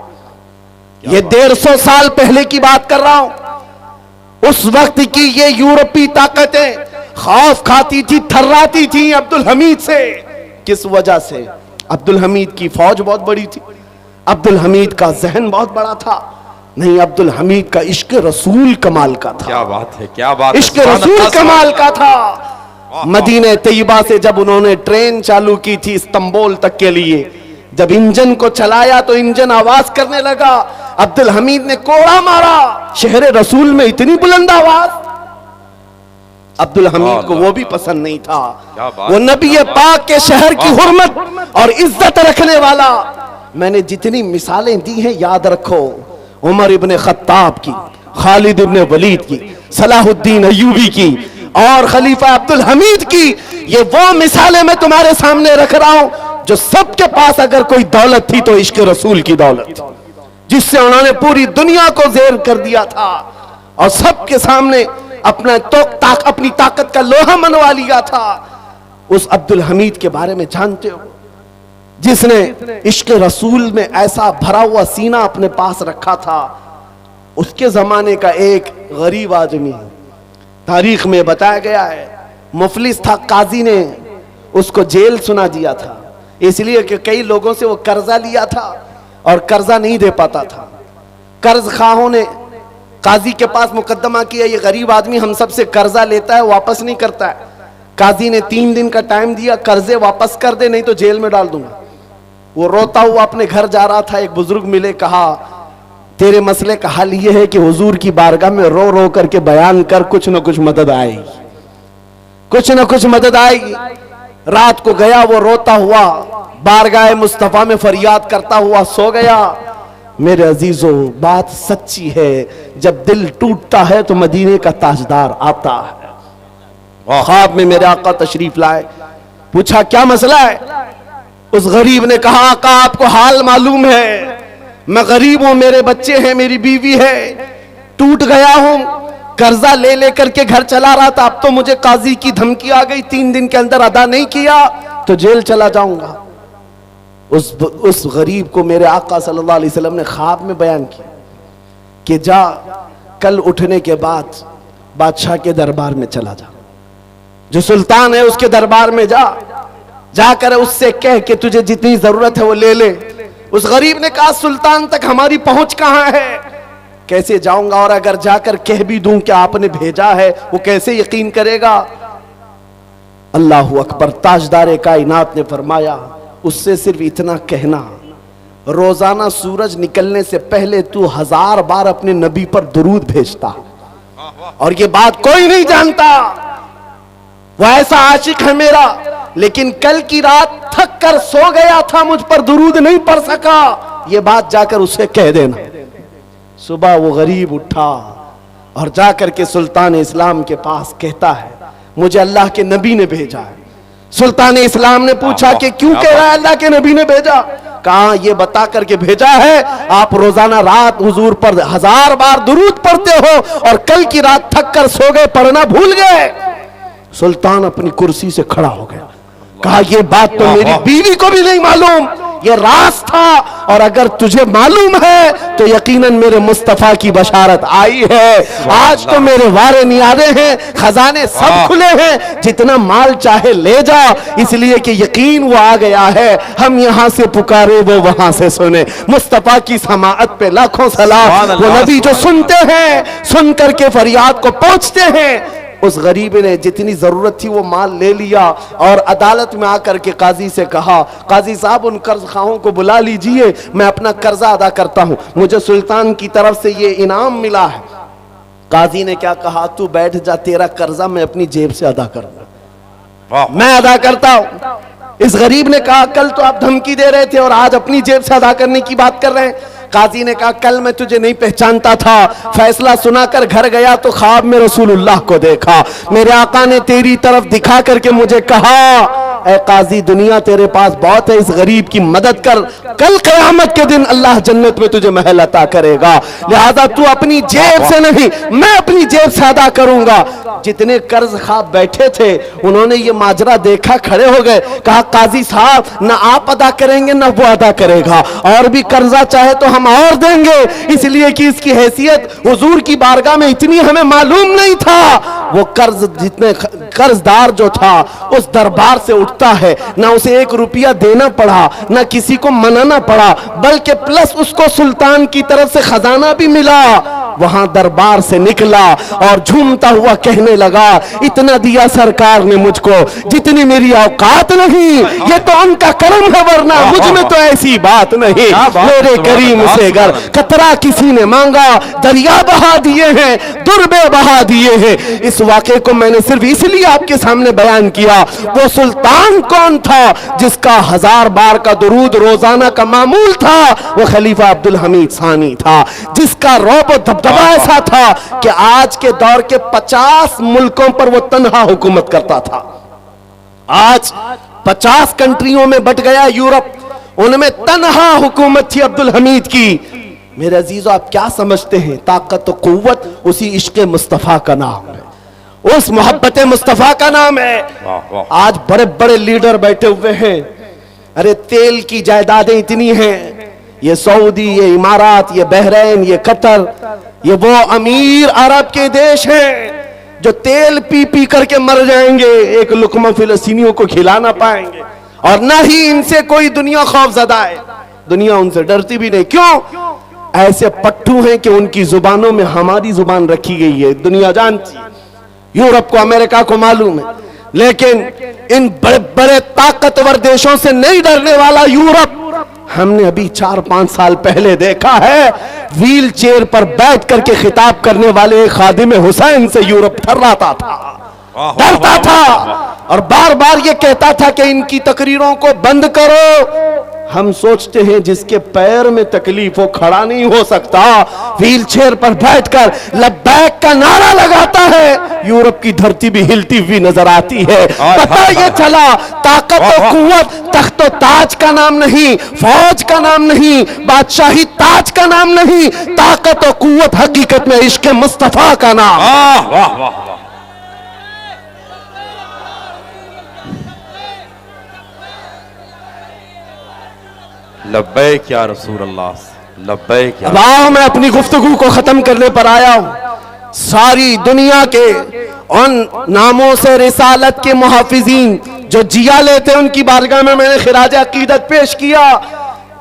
ये 150 साल पहले की बात कर रहा हूं। उस वक्त की ये यूरोपीय ताकतें खौफ खाती थी, थर्राती थी अब्दुल हमीद से। किस वजह से? अब्दुल हमीद की फौज बहुत बड़ी थी, अब्दुल हमीद का जहन बहुत बड़ा था। नहीं, अब्दुल हमीद का इश्क रसूल कमाल का था। क्या बात है, क्या बात है, इश्क रसूल कमाल का था। मदीने तैयबा से जब उन्होंने ट्रेन चालू की थी इस्तांबुल तक के लिए, जब इंजन को चलाया तो इंजन आवाज करने लगा। अब्दुल हमीद ने कोड़ा मारा, शहर रसूल में इतनी बुलंद आवाज। अब्दुल हमीद को वो भी पसंद नहीं था। वो नबी पाक के शहर की हुर्मत और इज्जत रखने वाला। मैंने जितनी मिसालें दी हैं याद रखो, उमर इब्ने खत्ताब की, खालिद इब्ने वलीद की, सलाहुद्दीन अय्यूबी की और खलीफा अब्दुल हमीद की, ये वो मिसालें मैं तुम्हारे सामने रख रहा हूं जो सबके पास अगर कोई दौलत थी तो इश्क रसूल की दौलत थी, जिससे उन्होंने पूरी दुनिया को ज़ेर कर दिया था और सबके सामने अपनी ताकत का लोहा मनवा लिया था। उस अब्दुल हमीद के बारे में जानते हो, जिसने इश्क रसूल में ऐसा भरा हुआ सीना अपने पास रखा था। उसके जमाने का एक गरीब आदमी, तारीख में बताया गया है, मुफलिस था, काजी ने उसको जेल सुना दिया था, इसलिए कि कई लोगों से वो कर्जा लिया था और कर्जा नहीं दे पाता था। कर्ज खाहों ने काजी के पास मुकदमा किया, ये गरीब आदमी हम सबसे कर्जा लेता है, वापस नहीं करता है। काजी ने 3 दिन का टाइम दिया, कर्जे वापस कर दे नहीं तो जेल में डाल दूंगा। वो रोता हुआ अपने घर जा रहा था, एक बुजुर्ग मिले, कहा तेरे मसले का हल ये है कि हुजूर की बारगाह में रो रो करके बयान कर, कुछ न कुछ मदद आएगी, कुछ न कुछ मदद आएगी। रात को गया वो रोता हुआ, बारगाह मुस्तफा में फरियाद करता हुआ सो गया। मेरे अजीजों, बात सच्ची है, जब दिल टूटता है तो मदीने का ताजदार आता है। ख्वाब में मेरे आका तशरीफ लाए, पूछा क्या मसला है? उस गरीब ने कहा, आका आपको हाल मालूम है, मैं गरीब हूं, मेरे बच्चे हैं, मेरी बीवी है, टूट गया हूं, कर्जा ले लेकर के घर चला रहा था, अब तो मुझे काजी की धमकी आ गई, 3 दिन के अंदर अदा नहीं किया तो जेल चला जाऊंगा। उस गरीब को मेरे आका सल्लल्लाहु अलैहि वसल्लम ने ख्वाब में बयान किया कि जा, कल उठने के बाद बादशाह के दरबार में चला जा, जो सुल्तान है उसके दरबार में जाकर उससे कह कि तुझे जितनी जरूरत है वो ले ले। उस गरीब ने कहा, सुल्तान तक हमारी पहुंच कहां है, कैसे जाऊंगा, और अगर जाकर कह भी दूं कि आपने भेजा है वो कैसे यकीन करेगा। अल्लाहु अकबर। ताजदार कायनात ने फरमाया, उससे सिर्फ इतना कहना, रोजाना सूरज निकलने से पहले तू 1000 बार अपने नबी पर दुरूद भेजता, और ये बात कोई नहीं जानता, वो ऐसा आशिक है मेरा, लेकिन कल की रात थक कर सो गया था, मुझ पर दुरूद नहीं पढ़ सका, ये बात जाकर उसे कह देना। सुबह वो गरीब उठा और जाकर के सुल्तान इस्लाम के पास कहता है, मुझे अल्लाह के नबी ने भेजा है। सुल्तान इस्लाम ने पूछा कि क्यों कह रहा है अल्लाह के नबी ने भेजा? कहा, ये बता करके भेजा है, आप रोजाना रात हुजूर पर 1000 बार दुरूद पढ़ते हो और कल की रात थक कर सो गए, पढ़ना भूल गए। सुल्तान अपनी कुर्सी से खड़ा हो गया, कहा, ये बात तो मेरी बीवी को भी नहीं मालूम, ये राज था, और अगर तुझे मालूम है तो यकीनन मेरे मुस्तफा की बशारत आई है। आज तो मेरे वारे नियारे हैं, खजाने सब खुले हैं, जितना माल चाहे ले जा, इसलिए कि यकीन वो आ गया है, हम यहां से पुकारे वो वहां से सुने। मुस्तफा की समाअत पे लाखों सलाम। वो नबी जो सुनते हैं, सुन करके फरियाद को पहुंचते हैं। उस गरीब ने जितनी जरूरत थी वो माल ले लिया और अदालत में आकर के काजी से कहा, काजी साहब उन कर्ज खाहों को बुला लीजिए, मैं अपना कर्जा अदा करता हूं, मुझे सुल्तान की तरफ से ये इनाम मिला है। काजी ने क्या कहा, तू बैठ जा, तेरा कर्जा मैं अपनी जेब से अदा करूंगा, मैं अदा करता हूं। इस गरीब ने कहा कल तो आप धमकी दे रहे थे और आज अपनी जेब से अदा करने की बात कर रहे हैं। काजी ने कहा कल मैं तुझे नहीं पहचानता था, फैसला सुनाकर घर गया तो ख्वाब में रसूलुल्लाह को देखा। मेरे आका ने तेरी तरफ दिखा करके मुझे कहा ऐ काजी दुनिया तेरे पास बहुत है, इस गरीब की मदद कर, कल क़यामत के दिन अल्लाह जन्नत में तुझे महल अता करेगा। लिहाजा तू अपनी जेब से नहीं, मैं अपनी जेब से अदा करूंगा। जितने कर्ज ख्वाब बैठे थे उन्होंने ये माजरा देखा, खड़े हो गए, कहा काजी साहब ना आप अदा करेंगे ना वो अदा करेगा, और भी कर्जा चाहे तो हम और देंगे, इसलिए कि इसकी हैसियत हुजूर की बारगाह में इतनी हमें मालूम नहीं था। वो कर्ज जितने कर्जदार जो था उस दरबार से उठता है, ना उसे 1 रुपया देना पड़ा, ना किसी को मनाना पड़ा, बल्कि प्लस उसको सुल्तान की तरफ से खजाना भी मिला। वहां दरबार से निकला और झूमता हुआ कहने लगा इतना दिया सरकार ने मुझको जितनी मेरी औकात नहीं, ये तो उनका करम है, वरना मुझ में तो ऐसी बात नहीं। मेरे करीम से अगर कतरा किसी ने मांगा दरिया बहा दिए हैं, दुर्बे बहा दिए हैं। इस वाक़े को मैंने सिर्फ इसलिए आपके सामने बयान किया। वो सुल्तान कौन था जिसका 1000 बार का दुरूद रोजाना का मामूल था? वो खलीफा अब्दुल हमीद सानी था, जिसका रौब दबदबा ऐसा था कि आज के दौर के 50 मुल्कों पर वो तन्हा हुकूमत करता था। आज 50 कंट्रियों में बट गया यूरोप, उनमें तन्हा हुकूमत थी अब्दुल हमीद की। मेरे अजीजो आप क्या समझते हैं? ताकत और कुव्वत उसी इश्क मुस्तफा का नाम है, उस मोहब्बत मुस्तफा का नाम है। आज बड़े बड़े लीडर बैठे हुए हैं, अरे तेल की जायदादें इतनी हैं, ये सऊदी, ये इमारात, ये बहरीन, ये कतर, ये वो अमीर अरब के देश हैं जो तेल पी पी करके मर जाएंगे, एक लुकमा फिलिस्तीनियों को खिला ना पाएंगे, और ना ही इनसे कोई दुनिया खौफजदा है, दुनिया उनसे डरती भी नहीं। क्यों? ऐसे पट्टू हैं कि उनकी जुबानों में हमारी जुबान रखी गई है, दुनिया जानती, यूरोप को अमेरिका को मालूम है, लेकिन इन बड़े बड़े ताकतवर देशों से नहीं डरने वाला यूरोप हमने अभी 4-5 साल पहले देखा है। व्हील चेयर पर बैठ करके खिताब करने वाले खादिम हुसैन से यूरोप थर्राता था, डरता था, और बार बार ये कहता था कि इनकी तकरीरों को बंद करो। हम सोचते हैं जिसके पैर में तकलीफ हो खड़ा नहीं हो सकता, व्हील चेयर पर बैठकर लब्बैक का नारा लगाता है, यूरोप की धरती भी हिलती हुई नजर आती है। पता ये चला ताकत और कुव्वत तख्त ताज का नाम नहीं, फौज का नाम नहीं, बादशाही ताज का नाम नहीं, ताकत और कुव्वत हकीकत में इश्क मुस्तफा का नाम। वाह वाह वाह, लब्बैक या रसूल अल्लाह, लब्बैक। अब आओ मैं अपनी गुफ्तगू को खत्म करने पर आया हूं। सारी दुनिया के उन नामों से रिसालत के मुहाफिजीन जो जिया लेते उनकी बारगाह में मैंने खिराज अकीदत पेश किया,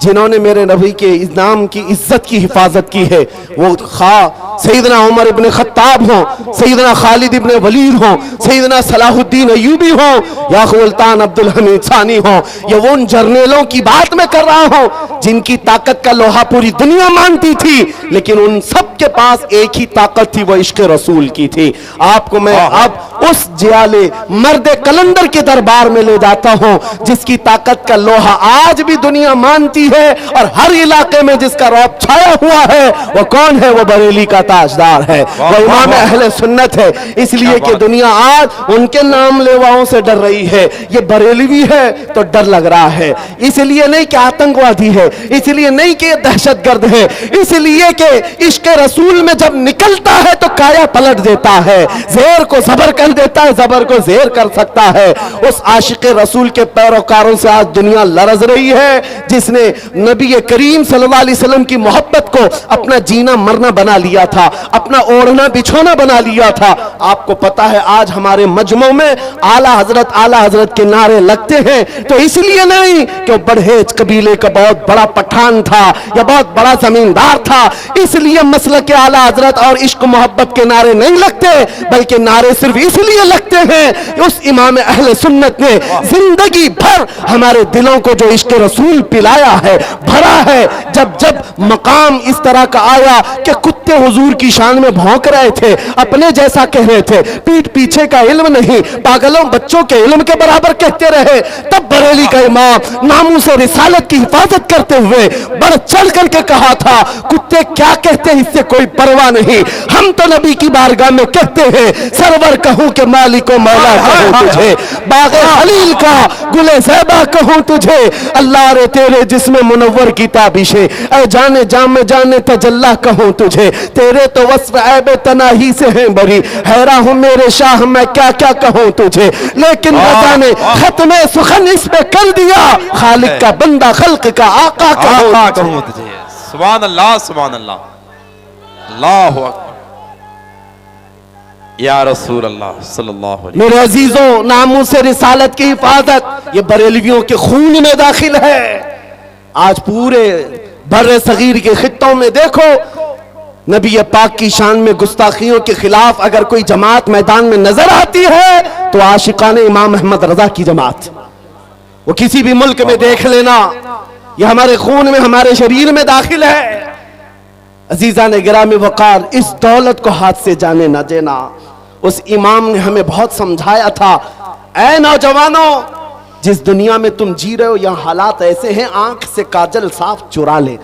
जिन्होंने मेरे नबी के इस नाम की इज्जत की हिफाजत की है। वो खा सैयदना उमर इब्ने खत्ताब हो, सैयदना खालिद इब्ने वलीद हो, सैयदना सलाहुद्दीन अय्यूबी हो, या सुल्तान अब्दुल हमीद सानी हो, ये वो उन जर्नेलों की बात मैं कर रहा हूं जिनकी ताकत का लोहा पूरी दुनिया मानती थी, लेकिन उन सब के पास एक ही ताकत थी, वो इश्क रसूल की थी। आपको मैं अब उस जियाले मर्द कलंदर के दरबार में ले जाता हूं जिसकी ताकत का लोहा आज भी दुनिया मानती है, और हर इलाके में जिसका रौब छाया हुआ है। वो कौन है? वो बरेली का ताजदार है, वो इमाम अहले सुन्नत है। इसलिए कि दुनिया आज उनके नाम लेवाओं से डर रही है। ये बरेलवी है तो डर लग रहा है, इसलिए नहीं कि आतंकवादी है, इसलिए नहीं कि दहशतगर्द है, इसलिए कि इश्क रसूल में जब निकलता है तो काया पलट देता है, जेर को जबर कर देता है, जबर को जेर कर सकता है। उस आशिक रसूल के पैरोकारों से आज दुनिया लरज रही है, जिसने नबी करीम सल्लल्लाहु अलैहि वसल्लम की मोहब्बत को अपना जीना मरना बना लिया था, अपना ओढ़ना बिछोना बना लिया था। आपको पता है आज हमारे मजमों में आला हजरत के नारे लगते हैं, तो इसलिए नहीं कि बड़हेज कबीले का बहुत बड़ा पठान था या बहुत बड़ा जमींदार था, इसलिए मसलक आला हजरत और इश्क मोहब्बत के नारे नहीं लगते, बल्कि नारे सिर्फ इसलिए इसलिए लगते हैं उस इमाम अहले सुन्नत ने जिंदगी भर हमारे दिलों को जो इश्क रसूल पिलाया है, भरा है। जब जब मकाम इस तरह का आया कि कुत्ते हुजूर की शान में भौंक रहे थे, अपने जैसा कह रहे थे, पीठ पीछे का इल्म नहीं, पागलों बच्चों के इल्म के बराबर कहते रहे, तब बरेली का इमाम नामूस और रिसालत की हिफाजत करते हुए बढ़ चढ़ करके कहा था, कुत्ते क्या कहते हैं इससे कोई परवाह नहीं, हम तो नबी की बारगाह में कहते हैं सरवर कहूं के मालिको मौला कहूं तुझे, बागे खलील का गुले ज़ैबा कहूं तुझे, अल्लाह रे तेरे जिस्म मुनव्वर की ताबिशे, ऐ जाने जाम में जाने तजल्ला कहूं तुझे, तेरे तो वस्फ ऐब तनाही से हैं बरी, हैरा हूं मेरे शाह मैं क्या क्या कहूं तुझे, लेकिन रज़ा ने खत्मे सुखन इस पे कर दिया, खालिक का बंदा खल्क का आका कहूं तुझे। सुभान अल्लाह, सुभान अल्लाह, अल्लाहु अकबर, या रसूल अल्लाह सल्लल्लाहु अलैहि। मेरे अजीजों, नामूस से रिसालत की हिफाजत ये बरेलवियों के खून में दाखिल है। आज पूरे बर्रे सगीर के खित्तों में देखो, नबी पाक की शान में गुस्ताखियों के खिलाफ अगर कोई जमात मैदान में नजर आती है तो आशिकान इमाम अहमद रजा की जमात, वो किसी भी मुल्क में देख लेना, ये हमारे खून में हमारे शरीर में दाखिल है। अजीजा ने गिरामी वकार, इस दौलत को हाथ से जाने न देना। उस इमाम ने हमें बहुत समझाया था, ऐ नौजवानों, जिस दुनिया में तुम जी रहे हो यहाँ हालात ऐसे हैं, आंख से काजल साफ चुरा ले,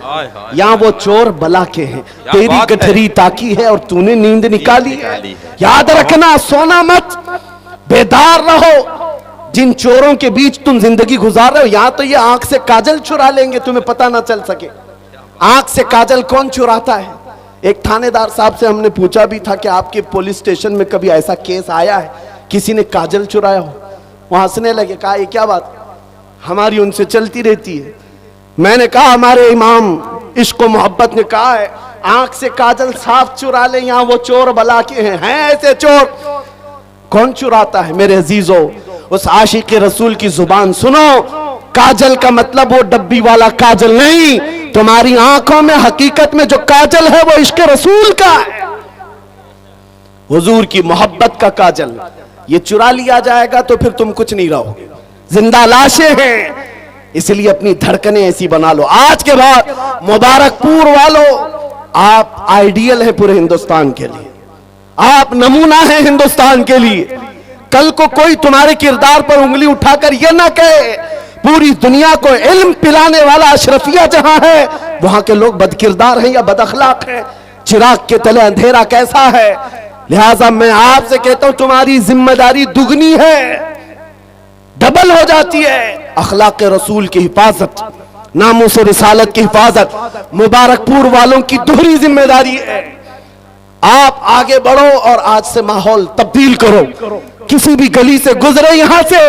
यहाँ वो चोर बला के हैं, तेरी गठरी ताकी है और तूने नींद निकाली है। याद रखना, सोना मत, बेदार रहो। जिन चोरों के बीच तुम जिंदगी गुजार रहे हो, यहाँ तो ये आंख से काजल चुरा लेंगे, तुम्हें पता ना चल सके। आंख से काजल कौन चुराता है? एक थानेदार साहब से हमने पूछा भी था कि आपके पुलिस स्टेशन में कभी ऐसा केस आया है किसी ने काजल चुराया हो? वो हंसने लगे, कहा ये क्या बात, हमारी उनसे चलती रहती है। मैंने कहा हमारे इमाम इश्क व मोहब्बत ने कहा है आंख से काजल साफ चुरा ले, यहाँ वो चोर बला के हैं ऐसे चोर। कौन चुराता है? मेरे अजीजों, उस आशिक रसूल की जुबान सुनो। काजल का मतलब वो डब्बी वाला काजल नहीं, तुम्हारी आंखों में हकीकत में जो काजल है वो इश्क रसूल का है, हुजूर की मोहब्बत का काजल। ये चुरा लिया जाएगा तो फिर तुम कुछ नहीं रहोगे, जिंदा लाशें हैं। इसलिए अपनी धड़कनें ऐसी बना लो। आज के बाद मुबारकपुर वालों, आप आइडियल है पूरे हिंदुस्तान के लिए, आप नमूना है हिंदुस्तान के लिए। कल को कोई तुम्हारे किरदार पर उंगली उठाकर यह ना कहे पूरी दुनिया को इल्म पिलाने वाला अशरफिया जहां है वहां के लोग बदकिरदार हैं या बदअखलाक हैं। चिराग के तले अंधेरा कैसा है? लिहाजा मैं आपसे कहता हूं तुम्हारी जिम्मेदारी दुगनी है, डबल हो जाती है। अखलाक रसूल की हिफाजत, नामूस रिसालत की हिफाजत मुबारकपुर वालों की दोहरी जिम्मेदारी है। आप आगे बढ़ो और आज से माहौल तब्दील करो। किसी भी गली से गुजरे यहां से,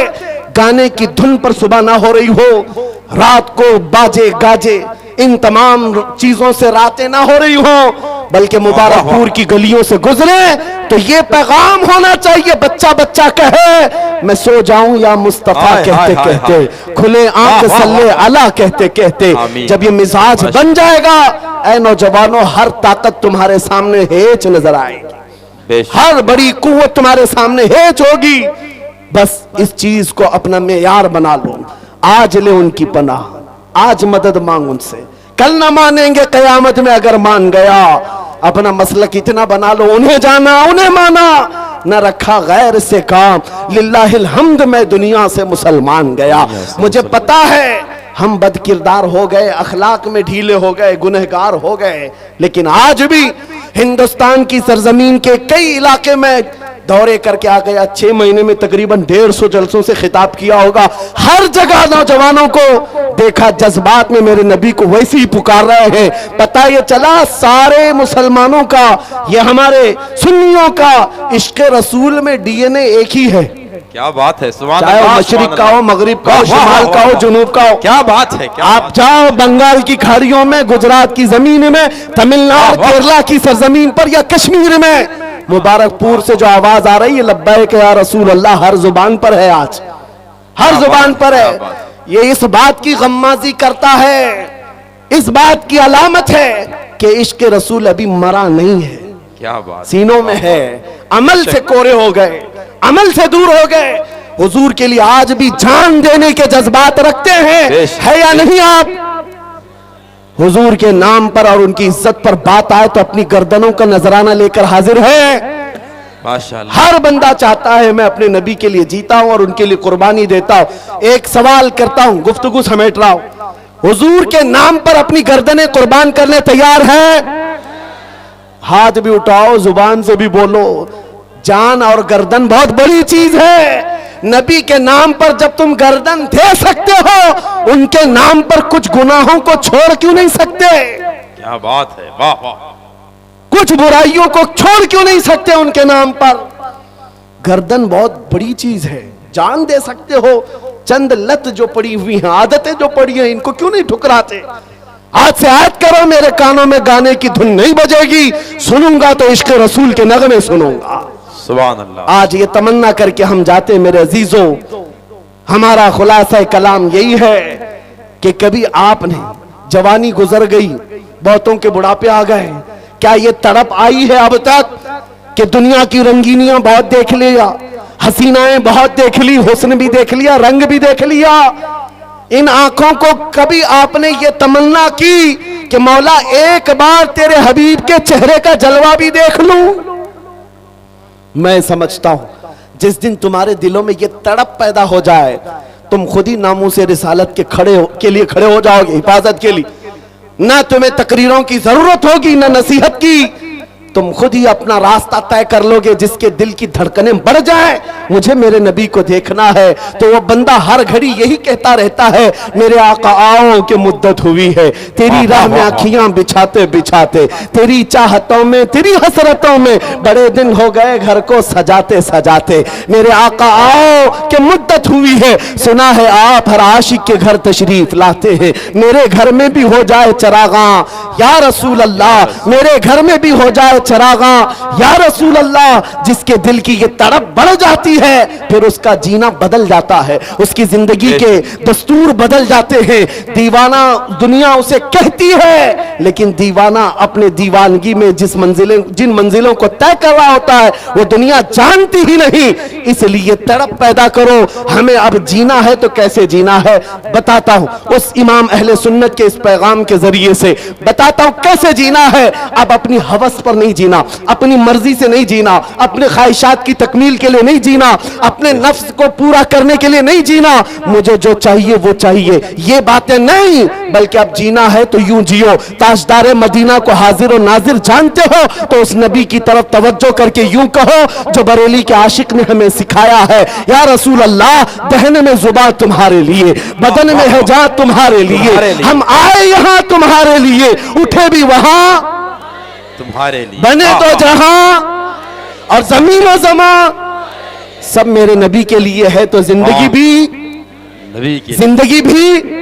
गाने की धुन पर सुबह ना हो रही हो, रात को बाजे गाजे इन तमाम चीजों से रातें ना हो रही हो, बल्कि मुबारकपुर की गलियों से गुजरे तो ये पैगाम होना चाहिए, बच्चा बच्चा कहे मैं सो जाऊं या मुस्तफा कहते कहते, खुले आंख सल्ले अला कहते कहते। जब ये मिजाज बन जाएगा, ऐ नौजवानों, हर ताकत तुम्हारे सामने हेच नजर आएगी, हर बड़ी कुव्वत तुम्हारे सामने हेच होगी। बस इस चीज को अपना मेयार बना लो। आज ले उनकी पनाह, आज मदद मांग उनसे, कल ना मानेंगे कयामत में अगर मान गया। अपना मसलक इतना बना लो, उन्हें जाना उन्हें माना, न रखा गैर से काम, लिल्लाहिल हम्द मैं दुनिया से मुसलमान गया। मुझे पता है हम बदकिरदार हो गए, अखलाक में ढीले हो गए, गुनहगार हो गए, लेकिन आज भी हिंदुस्तान की सरजमीन के कई इलाके में दौरे करके आ गया। 6 महीने में तकरीबन 150 जलसों से खिताब किया होगा। हर जगह नौजवानों को देखा, जज्बात में मेरे नबी को वैसे ही पुकार रहे हैं। पता ये चला सारे मुसलमानों का, ये हमारे सुन्नियों का इश्क रसूल में डीएनए एक ही है। क्या बात है, सुभान चाहे वो मशरिक का हो, मगरिब का हो, शिमाल का हो, जुनूब का हो। क्या बात है, क्या आप जाओ बंगाल की खाड़ियों में, गुजरात की जमीन में, तमिलनाडु केरला की सरजमीन पर या कश्मीर में, मुबारकपुर से जो आवाज आ रही है लब्बैक या रसूल अल्लाह, हर जुबान पर है, आज हर जुबान पर है। ये इस बात की गम्माजी करता है, इस बात की अलामत है कि इश्क रसूल अभी मरा नहीं है, क्या बात, सीनों में है, अमल से कोरे हो गए। अमल से दूर हो गए। हुजूर के लिए आज भी जान देने के जज्बात रखते हैं, है या नहीं आप? हुजूर के नाम पर और उनकी इज्जत पर बात आए तो अपनी गर्दनों का नजराना लेकर हाजिर है। माशाअल्लाह। हर बंदा चाहता है मैं अपने नबी के लिए जीता हूं और उनके लिए कुर्बानी देता हूं। एक सवाल करता हूं, गुफ्तगू समेट रहा हूं, हुजूर के नाम पर अपनी गर्दनें कुर्बान करने तैयार है? हाथ भी उठाओ, जुबान से भी बोलो। जान और गर्दन बहुत बड़ी चीज है। नबी के नाम पर जब तुम गर्दन दे सकते हो, उनके नाम पर कुछ गुनाहों को छोड़ क्यों नहीं सकते? क्या बात है, वाह वाह। कुछ बुराइयों को छोड़ क्यों नहीं सकते उनके नाम पर? गर्दन बहुत बड़ी चीज है, जान दे सकते हो। चंद लत जो पड़ी हुई हैं, आदतें जो पड़ी हैं, इनको क्यों नहीं ठुकराते? आज से आयत करो, मेरे कानों में गाने की धुन नहीं बजेगी, सुनूंगा तो इश्क रसूल के नगमे सुनूंगा। सुभान अल्लाह। आज ये तमन्ना करके हम जाते मेरे अजीजों, हमारा खुलासा कलाम यही है कि कभी आपने, जवानी गुजर गई, बहुतों के बुढ़ापे आ गए, क्या ये तड़प आई है अब तक कि दुनिया की रंगीनियां बहुत देख लिया, हसीनाएं बहुत देख ली, हुस्न भी देख लिया, रंग भी देख लिया, इन आंखों को कभी आपने ये तमन्ना की कि मौला एक बार तेरे हबीब के चेहरे का जलवा भी देख लूं? मैं समझता हूं जिस दिन तुम्हारे दिलों में ये तड़प पैदा हो जाए, तुम खुद ही नामूस रिसालत के लिए खड़े हो जाओगे, हिफाजत के लिए। ना तुम्हें तकरीरों की जरूरत होगी, ना नसीहत की, तुम खुद ही अपना रास्ता तय कर लोगे। जिसके दिल की धड़कनें बढ़ जाए, मुझे मेरे नबी को देखना है, तो वो बंदा हर घड़ी यही कहता रहता है, मेरे आका आओ कि मुद्दत हुई है, तेरी राह में आँखियां बिछाते बिछाते, तेरी चाहतों में, तेरी हसरतों में बड़े दिन हो गए घर को सजाते सजाते, मेरे आका आओ कि मुद्दत हुई है। सुना है आप हर आशिक के घर तशरीफ लाते हैं, मेरे घर में भी हो जाए चरागा या रसूल अल्लाह, मेरे घर में भी हो जाए चरागा या रसूल अल्लाह। जिसके दिल की ये तड़प बढ़ जाती है, फिर उसका जीना बदल जाता है, उसकी जिंदगी के दस्तूर बदल जाते हैं। दीवाना दुनिया उसे कहती है, लेकिन दीवाना अपने दीवानगी में जिन मंजिलों को तय कर रहा होता है, वो दुनिया जानती ही नहीं। इसलिए तड़प पैदा करो, हमें अब जीना है तो कैसे जीना है बताता हूं, उस इमाम अहले सुन्नत के इस पैगाम के जरिए से बताता हूं कैसे जीना है। अब अपनी हवस पर नहीं जीना, अपनी मर्जी से नहीं जीना, अपने ख्वाहिशात की तकमील के लिए नहीं जीना, अपने नफ्स को पूरा करने के लिए नहीं जीना, मुझे जो चाहिए वो चाहिए, ये बातें नहीं, बल्कि अब जीना है तो यूं जियो। ताजदार मदीना को हाजिर और नाजिर जानते हो तो उस नबी की तरफ तवज्जो करके यूं कहो जो बरेली के आशिक ने हमें सिखाया है, या रसूल अल्लाह, दहन में जुबान तुम्हारे लिए, बदन में है जान तुम्हारे लिए, हम आए यहां तुम्हारे लिए, उठे भी वहां तुम्हारे लिए, बने तो जहां और जमीन और जमा सब मेरे नबी के लिए है, तो जिंदगी भी नबी की, जिंदगी भी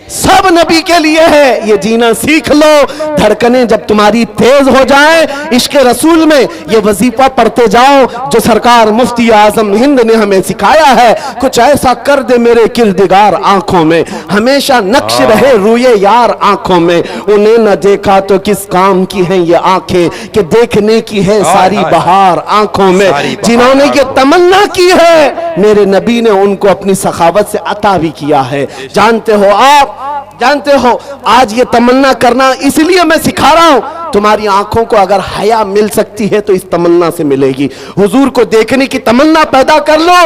सब नबी के लिए है। ये जीना सीख लो। धड़कनें जब तुम्हारी तेज हो जाए, इश्क रसूल में ये वजीफा पढ़ते जाओ जो सरकार मुफ्ती आजम हिंद ने हमें सिखाया है। कुछ ऐसा कर दे मेरे किरदिगार आंखों में, हमेशा नक्श रहे रूए यार आंखों में, उन्हें न देखा तो किस काम की है ये आंखें कि देखने की है सारी बहार आंखों में। जिन्होंने ये तमन्ना की है, मेरे नबी ने उनको अपनी सखावत से अता भी किया है। जानते हो आप, जानते हो आज ये तमन्ना करना इसलिए मैं सिखा रहा हूं, तुम्हारी आंखों को अगर हया मिल सकती है तो इस तमन्ना से मिलेगी। हुजूर को देखने की तमन्ना पैदा कर लो,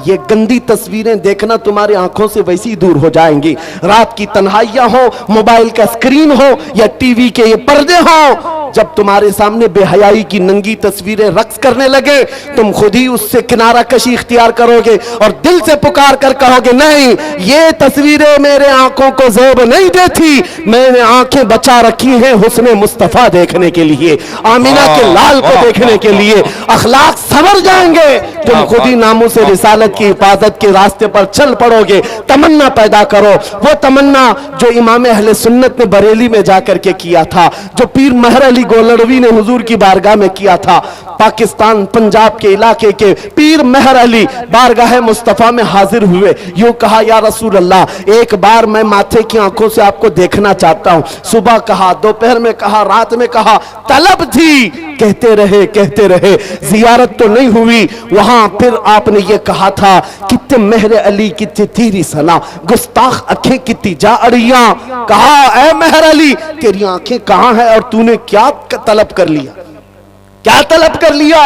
ये गंदी तस्वीरें देखना तुम्हारी आंखों से वैसी ही दूर हो जाएंगी। रात की तन्हाइयां हो, मोबाइल का स्क्रीन हो या टीवी के ये पर्दे हो, जब तुम्हारे सामने बेहयाई की नंगी तस्वीरें रक्स करने लगे, तुम खुद ही उससे किनारा कशी इख्तियार करोगे और दिल से पुकार कर कहोगे, नहीं, ये तस्वीरें मेरे आंखों को ज़ेब नहीं देती, मैंने आंखें बचा रखी हैं हुस्ने मुस्तफा देखने के लिए, आमीना के लाल को देखने के लिए। अखलाक संवर जाएंगे, तुम खुद ही नामों से रिसालत की हिफाजत के रास्ते पर चल पड़ोगे। तमन्ना पैदा करो, वो तमन्ना जो इमाम अहले सुन्नत ने बरेली में जाकर के किया था, जो पीर महर अली गोलड़वी ने हुजूर की बारगाह में किया था। पाकिस्तान पंजाब के इलाके के पीर महर अली बारगाह मुस्तफा में हाजिर हुए, यूं कहा, या रसूल अल्लाह, एक बार मैं माथे की आंखों से आपको देखना चाहता हूं। सुबह कहा, दोपहर में कहा, रात में कहा, तलब थी कहते रहे, जियारत तो नहीं हुई। वहां फिर आपने ये कहा था, कितने मेहर अली कितने तेरी सना, गुस्ताख आंखें कितनी जा अड़ियां। कहा, ऐ मेहर अली तेरी आंखें कहां है और तूने क्या तलब कर लिया, क्या तलब कर लिया?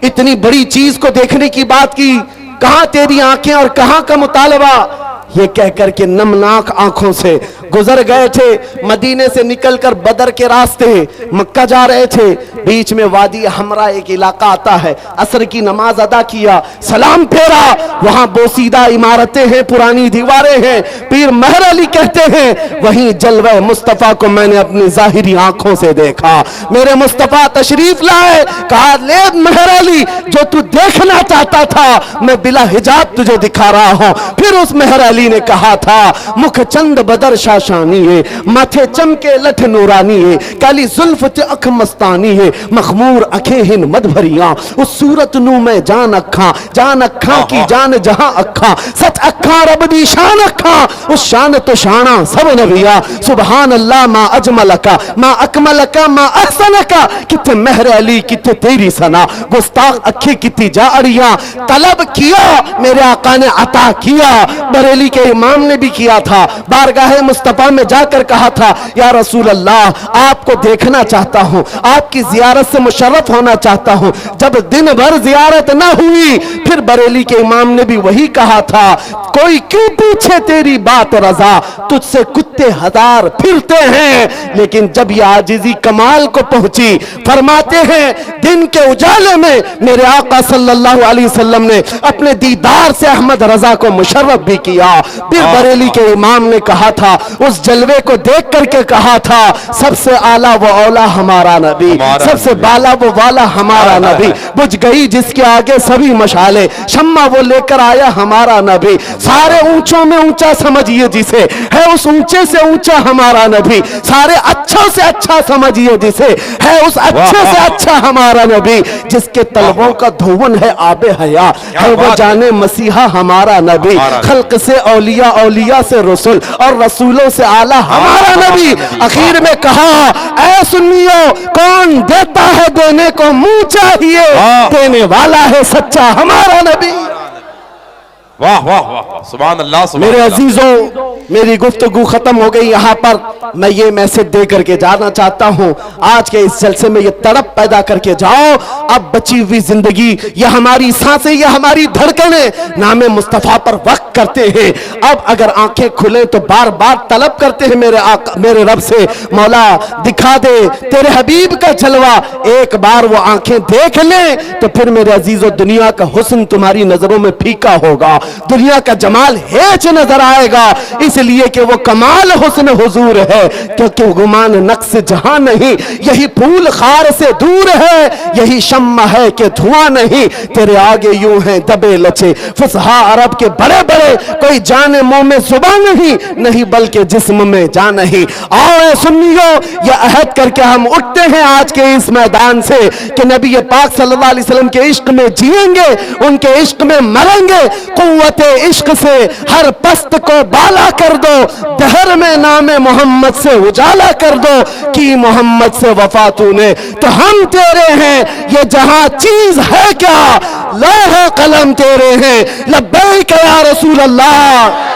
इतनी बड़ी चीज को देखने की बात की, कहां तेरी आंखें और कहां का मुतालबा? ये कहकर के नमनाक आंखों से गुजर गए थे। मदीने से निकलकर बदर के रास्ते मक्का जा रहे थे। बीच में वादी हमरा एक इलाका आता है। असर की नमाज अदा किया, सलाम फेरा, वहां बोसीदा इमारतें हैं, पुरानी दीवारें हैं। पीर मेहर अली कहते हैं, वहीं जलवा मुस्तफा को मैंने अपनी जाहिरी आंखों से देखा। मेरे मुस्तफा तशरीफ लाए, कहा, ले मेहर अली जो तू देखना चाहता था मैं बिला हिजाब तुझे दिखा रहा हूं। फिर उस मेहर अली ने कहा था, मुख चंद बदर शाशानी है, माथे चमके लठ नूरानी है, काली जुल्फ ते अख मस्तानी है, मखमूर अखे हिन मद भरियां, उस सूरत नू मैं जान अखा की जान जहां अखा, सच अखा रब दी शान अखा, उस शान तो शाना सब नबिया। सुभान अल्लाह मा अजमलका मा अकमलका मा अहसनका, कितने मेहर अली कितने तेरी सना, गुस्ताख अखी कितनी जा अड़ियां। तलब किया मेरे आका ने अता किया। बरेली के इमाम ने भी किया था, बारगाहे मुस्तफा में जाकर कहा था, या रसूल अल्लाह आपको देखना चाहता हूं, आपकी जियारत से मुशर्रफ होना चाहता हूं। जब दिन भर जियारत ना हुई, फिर बरेली के इमाम ने भी वही कहा था, कोई क्यों पूछे तेरी बात रजा, तुझसे कुत्ते हजार फिरते हैं। लेकिन जब यह आजिजी कमाल को पहुंची, फरमाते हैं दिन के उजाले में मेरे आका सल्लल्लाहु अलैहि वसल्लम ने अपने दीदार से अहमद रजा को मुशर्रफ भी किया। फिर बरेली के इमाम ने कहा था, उस जलवे को देख करके कहा था, सबसे आला वो औला हमारा नबी, सबसे बाला वो वाला हमारा नबी, बुझ गई जिसके आगे सभी मशाले, शम्मा वो लेकर आया हमारा नबी। सारे ऊंचों में ऊंचा समझिए जिसे, है उस ऊंचे से ऊंचा हमारा नबी। सारे अच्छों से अच्छा समझिए जिसे, है उस अच्छे से अच्छा हमारा नबी। जिसके तलबों का धुवन है आबे हया, है वो जाने मसीहा हमारा नबी। खल्क से औलिया, औलिया से रसूल और रसूलों से आला हमारा नबी। आखिर में कहा, ऐ सुन्नियों कौन देता है देने को मुंह चाहिए, देने वाला है सच्चा हमारा नबी। वाह वाह वाह, सुभान अल्लाह। मेरे अजीजों, मेरी गुफ्तगू खत्म हो गई यहाँ पर। मैं ये मैसेज दे करके जाना चाहता हूँ, आज के इस जलसे में ये तड़प पैदा करके जाओ, अब बची हुई जिंदगी, ये हमारी सांसें, ये हमारी धड़कनें नामे मुस्तफा पर वक्त करते हैं। अब अगर आंखें खुले तो बार बार तलब करते हैं मेरे रब से, मौला दिखा दे तेरे हबीब का जलवा। एक बार वो आंखें देख लें तो फिर मेरे अजीजों दुनिया का हुस्न तुम्हारी नजरों में फीका होगा, दुनिया का जमाल हेच नजर आएगा। इसलिए कि वो कमाल हुस्न हुजूर है, क्योंकि गुमान नक्स जहां नहीं, यही फूल खार से दूर है, यही शम्मा है कि धुआं नहीं। तेरे आगे यूं है दबे लचे फुसहा अरब के बड़े बड़े, कोई जाने मुंह में जुबान नहीं बल्कि जिस्म में जान नहीं। आओ सुन्नियों, ये अहद करके हम उठते हैं आज के इस मैदान से कि नबी पाक सल्लल्लाहु अलैहि वसल्लम के इश्क में जिएंगे, उनके इश्क में मरेंगे। कुव्वते इश्क से हर पस्त को बाला कर दो, दहर में नामे मोहम्मद से उजाला कर दो, कि मोहम्मद से वफा तूने तो हम तेरे हैं। ये जहां चीज है क्या, लौह कलम तेरे हैं, लब्बैक या रसूल अल्लाह।